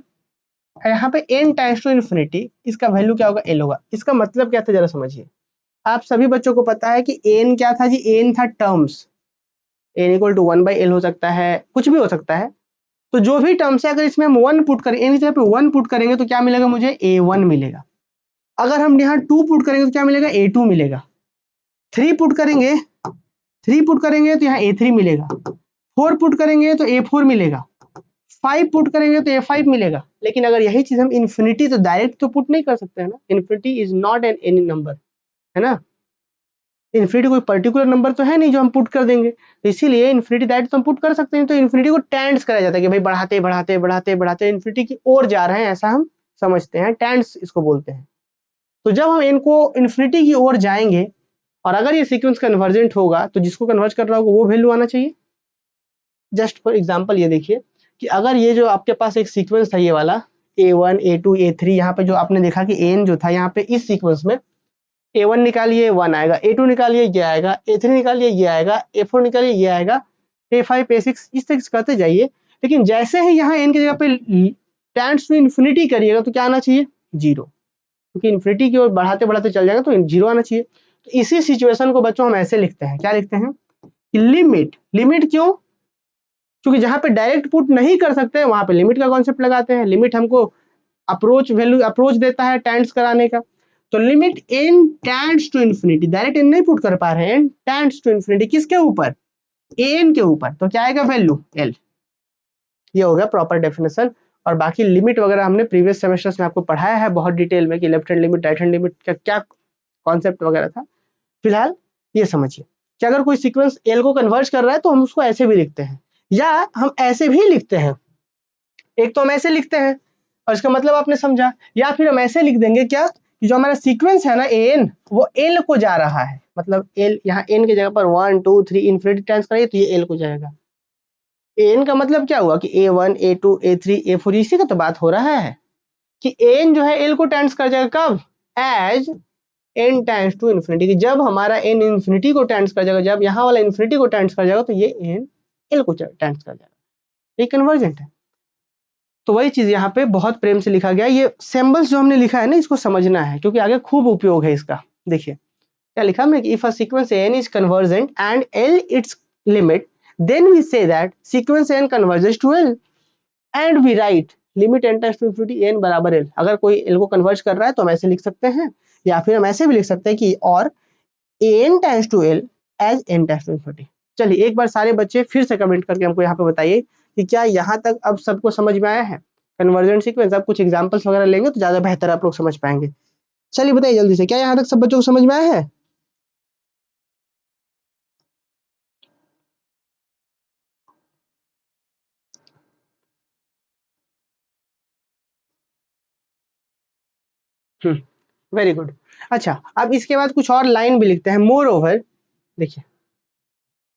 यहाँ पे n टाइम्स टू इन्फिनिटी, इसका वैल्यू क्या होगा, l होगा। इसका मतलब क्या था जरा समझिए, आप सभी बच्चों को पता है कि n क्या था जी, n था terms, n equal to 1/l हो सकता है, कुछ भी हो सकता है, तो जो भी टर्म्स है अगर इसमें हम 1 पुट करें, n की जगह पे 1 पुट करेंगे तो क्या मिलेगा मुझे, a1 मिलेगा। अगर हम यहाँ 2 पुट करेंगे तो क्या मिलेगा, a2 मिलेगा। 3 पुट करेंगे, 3 पुट करेंगे तो यहाँ a3 मिलेगा। 4 पुट करेंगे तो a4 मिलेगा। 5 पुट करेंगे तो a5 मिलेगा। लेकिन अगर यही चीज हम इन्फिनिटी, तो डायरेक्ट तो पुट नहीं कर सकते हैं ना, infinity is not an any number, है ना, इन्फिनिटी कोई पर्टिकुलर नंबर तो है नहीं जो हम पुट कर देंगे, तो इसीलिए इन्फिनिटी डायरेक्ट तो हम पुट कर सकते हैं, तो इन्फिनिटी को टेंड्स कराया जाता है कि भाई बढ़ाते बढ़ाते बढ़ाते बढ़ाते इन्फिनिटी की ओर जा रहे हैं, ऐसा हम समझते हैं, टेंड्स इसको बोलते हैं। तो जब हम इनको इन्फिनिटी की ओर जाएंगे और अगर ये सीक्वेंस कन्वर्जेंट होगा तो जिसको कन्वर्ज कर रहा होगा वो वैल्यू आना चाहिए। जस्ट फॉर एग्जांपल ये देखिए कि अगर ये जो आपके पास एक सीक्वेंस था ये वाला a1 a2 a3, यहाँ पे जो आपने देखा कि n जो था यहाँ पे इस सीक्वेंस में a1 निकालिए 1 आएगा, a2 निकालिए ये आएगा, a3 निकालिए ये आएगा, a4 निकालिए ये आएगा, a5 a6 इस तक करते जाइए। लेकिन जैसे ही यहाँ n की जगह पे टेंड्स टू इन्फिनिटी करिएगा तो क्या आना चाहिए, 0, क्योंकि इन्फिनिटी की ओर बढ़ाते बढ़ाते चल जाएगा तो 0 आना चाहिए। तो इसी सिचुएशन को बच्चों हम ऐसे लिखते हैं, क्या लिखते हैं, लिमिट। लिमिट क्यों, क्योंकि जहां पे डायरेक्ट पुट नहीं कर सकते वहां पे लिमिट का कॉन्सेप्ट लगाते हैं। लिमिट हमको अप्रोच वैल्यू अप्रोच देता है टेंड्स कराने का, तो limit n tends to infinity, direct n नहीं पुट कर पा रहे हैं, n टेंड्स टू इन्फिनिटी किसके ऊपर, an के ऊपर, तो क्या आएगा वैल्यू l। ये हो गया प्रॉपर डेफिनेशन। और बाकी लिमिट वगैरह हमने प्रीवियस सेमेस्टर्स में आपको पढ़ाया है बहुत डिटेल में कि left hand limit right hand limit का क्या कॉन्सेप्ट वगैरह था। फिलहाल ये समझिए कि अगर कोई सीक्वेंस एल को कन्वर्ज कर रहा है तो हम उसको ऐसे भी लिखते हैं, या हम ऐसे भी लिखते हैं। एक तो हम ऐसे लिखते हैं और इसका मतलब आपने समझा, या फिर हम ऐसे लिख देंगे क्या कि जो हमारा सीक्वेंस है ना एन, वो एल को जा रहा है, मतलब एल यहाँ एन की जगह पर 1 2 3 इन्फिनिटी टाइम्स करेंगे तो ये एल को जाएगा। एन का मतलब क्या हुआ कि A1 A2 A3 A4, इसी का तो बात हो रहा है कि एन जो है एल को टाइम्स कर जाएगा कब, as n times to infinity, कि जब हमारा n इन्फिनिटी को टाइम्स कर जाएगा, जब यहाँ वाला इन्फिनिटी को टाइम्स कर जाएगा तो ये n l को टाइम्स कर जाएगा, ये कन्वर्जेंट है। तो वही चीज यहाँ पे बहुत प्रेम से लिखा गया। ये सिंबल्स जो हमने लिखा है ना इसको समझना है क्योंकि आगे खूब उपयोग है इसका। देखिए क्या लिखा हमने, if a sequence n is convergent and l its limit, then we say that sequence n converges to l and we write limit n times to infinity n बराबर l। अगर कोई l को कन्वर्ज कर रहा है तो हम ऐसे लिख सकते हैं, या फिर हम ऐसे भी लिख सकते हैं कि और n times to l as n times to infinity. चलिए एक बार सारे बच्चे फिर से कमेंट करके हमको यहाँ पे बताइए कि क्या यहाँ तक अब सबको समझ में आया है कन्वर्जेंट सीक्वेंस। अब कुछ एग्जांपल्स वगैरह लेंगे तो ज्यादा बेहतर आप लोग समझ पाएंगे। चलिए बताइए जल्दी से, क्या यहाँ तक सब बच्चों को समझ में आया है? Very good. अच्छा अब इसके बाद कुछ और लाइन भी लिखते हैं। मोर ओवर, देखिए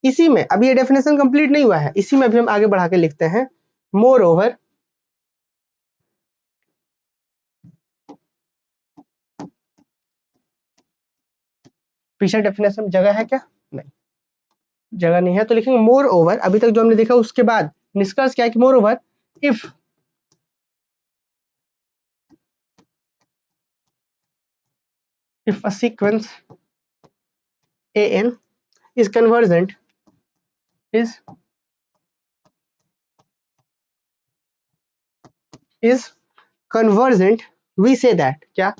इसी में अभी ये डेफिनेशन कंप्लीट नहीं हुआ है, इसी में भी हम आगे बढ़ा के लिखते हैं। मोर ओवर, पीछे डेफिनेशन जगह है क्या? नहीं जगह नहीं है तो लिखेंगे मोर ओवर। अभी तक जो हमने देखा उसके बाद निष्कर्ष क्या है कि more over if a sequence an is convergent is convergent, we say that क्या,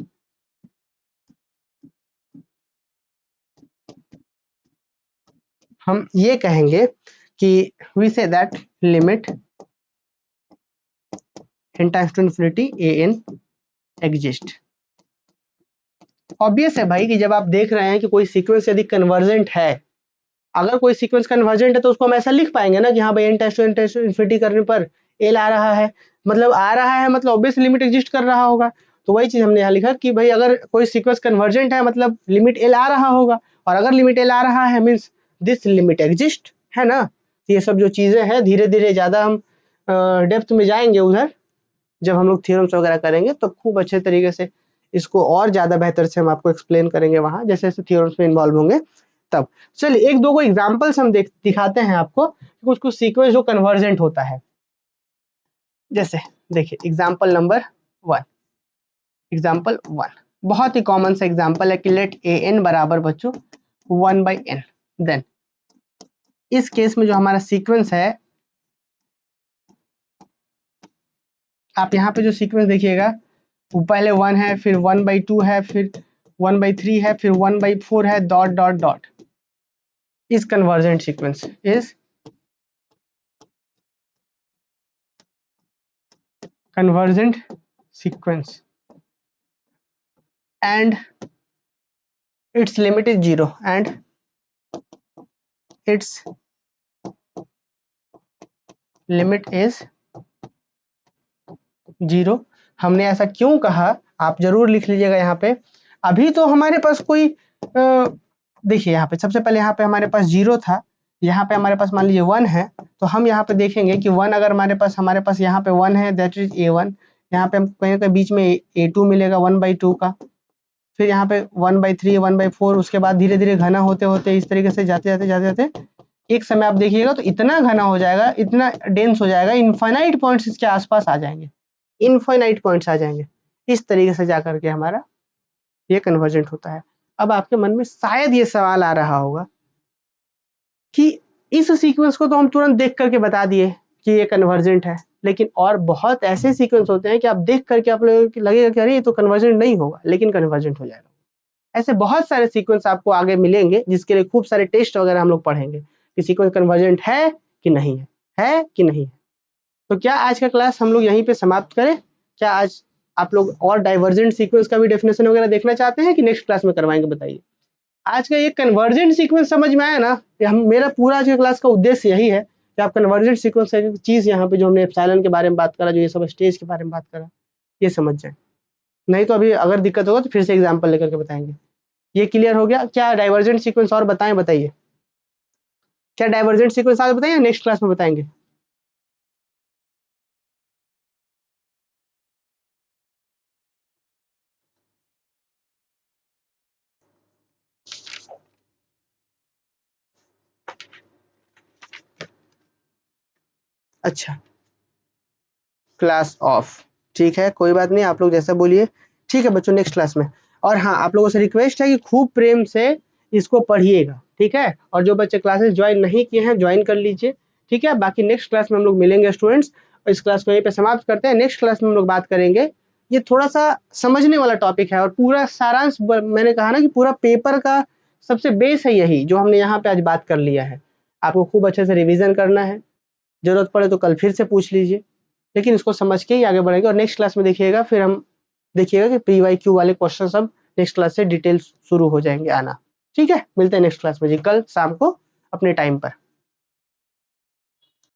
हम ये कहेंगे कि we say that limit n times to infinity an exist। Obvious है भाई कि जब आप देख रहे हैं कि कोई सीक्वेंस यदि कन्वर्जेंट है, अगर कोई सीक्वेंस कन्वर्जेंट है तो उसको हम ऐसा लिख पाएंगे ना कि हाँ भाई n टाइम्स टू इन्फिनिटी करने पर l आ रहा है, मतलब आ रहा है मतलब ऑब्वियस लिमिट एग्जिस्ट कर रहा होगा। तो वही चीज हमने यहाँ लिखा कि भाई अगर कोई सीक्वेंस कन्वर्जेंट है मतलब लिमिट l आ रहा होगा, और अगर लिमिट l आ रहा है मीन्स दिस लिमिट एग्जिस्ट, है ना। तो ये सब जो चीजें हैं धीरे धीरे ज्यादा हम डेप्थ में जाएंगे उधर, जब हम लोग थ्योरम्स वगैरह करेंगे तो खूब अच्छे तरीके से इसको और ज्यादा बेहतर से हम आपको एक्सप्लेन करेंगे वहां जैसे जैसे थ्योरम्स में इन्वॉल्व होंगे तब। चलिए एक दो को एग्जांपल्स हम दिखाते हैं आपको कुछ कुछ सीक्वेंस जो कन्वर्जेंट होता है। जैसे देखिए एग्जांपल नंबर 1, एग्जांपल 1 बहुत ही कॉमन सा एग्जांपल है कि लेट ए एन बराबर बच्चों 1/n। देन इस केस में जो हमारा सीक्वेंस है, आप यहाँ पे जो सीक्वेंस देखिएगा वो पहले 1 है, फिर 1/2 है, फिर 1/3 है, फिर 1/4 है, डॉट डॉट डॉट। इस convergent sequence is convergent sequence and its limit is 0 and its limit is 0। हमने ऐसा क्यों कहा आप जरूर लिख लीजिएगा यहाँ पे। अभी तो हमारे पास कोई देखिए यहाँ पे सबसे पहले यहाँ पे हमारे पास 0 था, यहाँ पे हमारे पास मान लीजिए 1 है, तो हम यहाँ पे देखेंगे कि 1 अगर हमारे पास यहाँ पे 1 है दैट इज a1। यहाँ पे हमको कहीं ना कहीं बीच में a2 मिलेगा 1/2 का, फिर यहाँ पे 1/3 1/4, उसके बाद धीरे धीरे घना होते होते इस तरीके से जाते जाते जाते जाते एक समय आप देखिएगा तो इतना घना हो जाएगा, इतना डेंस हो जाएगा, इनफाइनाइट पॉइंट्स इसके आसपास आ जाएंगे, इनफाइनाइट पॉइंट्स आ जाएंगे। इस तरीके से जाकर के हमारा ये कन्वर्जेंट होता है। अब आपके मन में शायद ये सवाल आ रहा होगा कि इस सीक्वेंस को तो हम तुरंत देख करके बता दिए कि ये कन्वर्जेंट है, लेकिन और बहुत ऐसे सीक्वेंस होते हैं कि आप देख करके आप लोगों को लगेगा कि अरे ये तो कन्वर्जेंट नहीं होगा, लेकिन कन्वर्जेंट हो जाएगा। ऐसे बहुत सारे सीक्वेंस आपको आगे मिलेंगे जिसके लिए खूब सारे टेस्ट वगैरह हम लोग पढ़ेंगे कि सीक्वेंस कन्वर्जेंट है कि नहीं है कि नहीं है। तो क्या आज का क्लास हम लोग यहीं पे समाप्त करें? क्या आज आप लोग और डाइवर्जेंट सीक्वेंस का भी डेफिनेशन वगैरह देखना चाहते हैं कि नेक्स्ट क्लास में करवाएंगे, बताइए। आज का ये कन्वर्जेंट सीक्वेंस समझ में आया ना? हम मेरा पूरा आज के क्लास का उद्देश्य यही है कि आप कन्वर्जेंट सीक्वेंस का एक चीज यहाँ पे जो हमने एप्सिलॉन के बारे में बात करा, जो ये सब स्टेज के बारे में बात करा, ये समझ जाए। नहीं तो अभी अगर दिक्कत होगा तो फिर से एग्जाम्पल लेकर के बताएंगे। ये क्लियर हो गया? क्या डाइवर्जेंट सीक्वेंस और बताएं, बताइए। क्या डाइवर्जेंट सीक्वेंस आज बताएं या नेक्स्ट क्लास में बताएंगे? अच्छा, क्लास ऑफ, ठीक है, कोई बात नहीं, आप लोग जैसा बोलिए। ठीक है बच्चों, नेक्स्ट क्लास में। और हाँ, आप लोगों से रिक्वेस्ट है कि खूब प्रेम से इसको पढ़िएगा, ठीक है। और जो बच्चे क्लासेस ज्वाइन नहीं किए हैं ज्वाइन कर लीजिए, ठीक है। बाकी नेक्स्ट क्लास में हम लोग मिलेंगे स्टूडेंट्स। इस क्लास को यहीं पे समाप्त करते हैं। नेक्स्ट क्लास में हम लोग बात करेंगे, ये थोड़ा सा समझने वाला टॉपिक है और पूरा सारांश मैंने कहा ना कि पूरा पेपर का सबसे बेस है यही जो हमने यहाँ पे आज बात कर लिया है। आपको खूब अच्छे से रिविजन करना है, जरूरत पड़े तो कल फिर से पूछ लीजिए, लेकिन इसको समझ के ही आगे बढ़ेंगे। और नेक्स्ट क्लास में देखिएगा, फिर हम देखिएगा कि PYQ वाले क्वेश्चन सब नेक्स्ट क्लास से डिटेल्स शुरू हो जाएंगे आना। ठीक है, मिलते हैं नेक्स्ट क्लास में जी, कल शाम को अपने टाइम पर।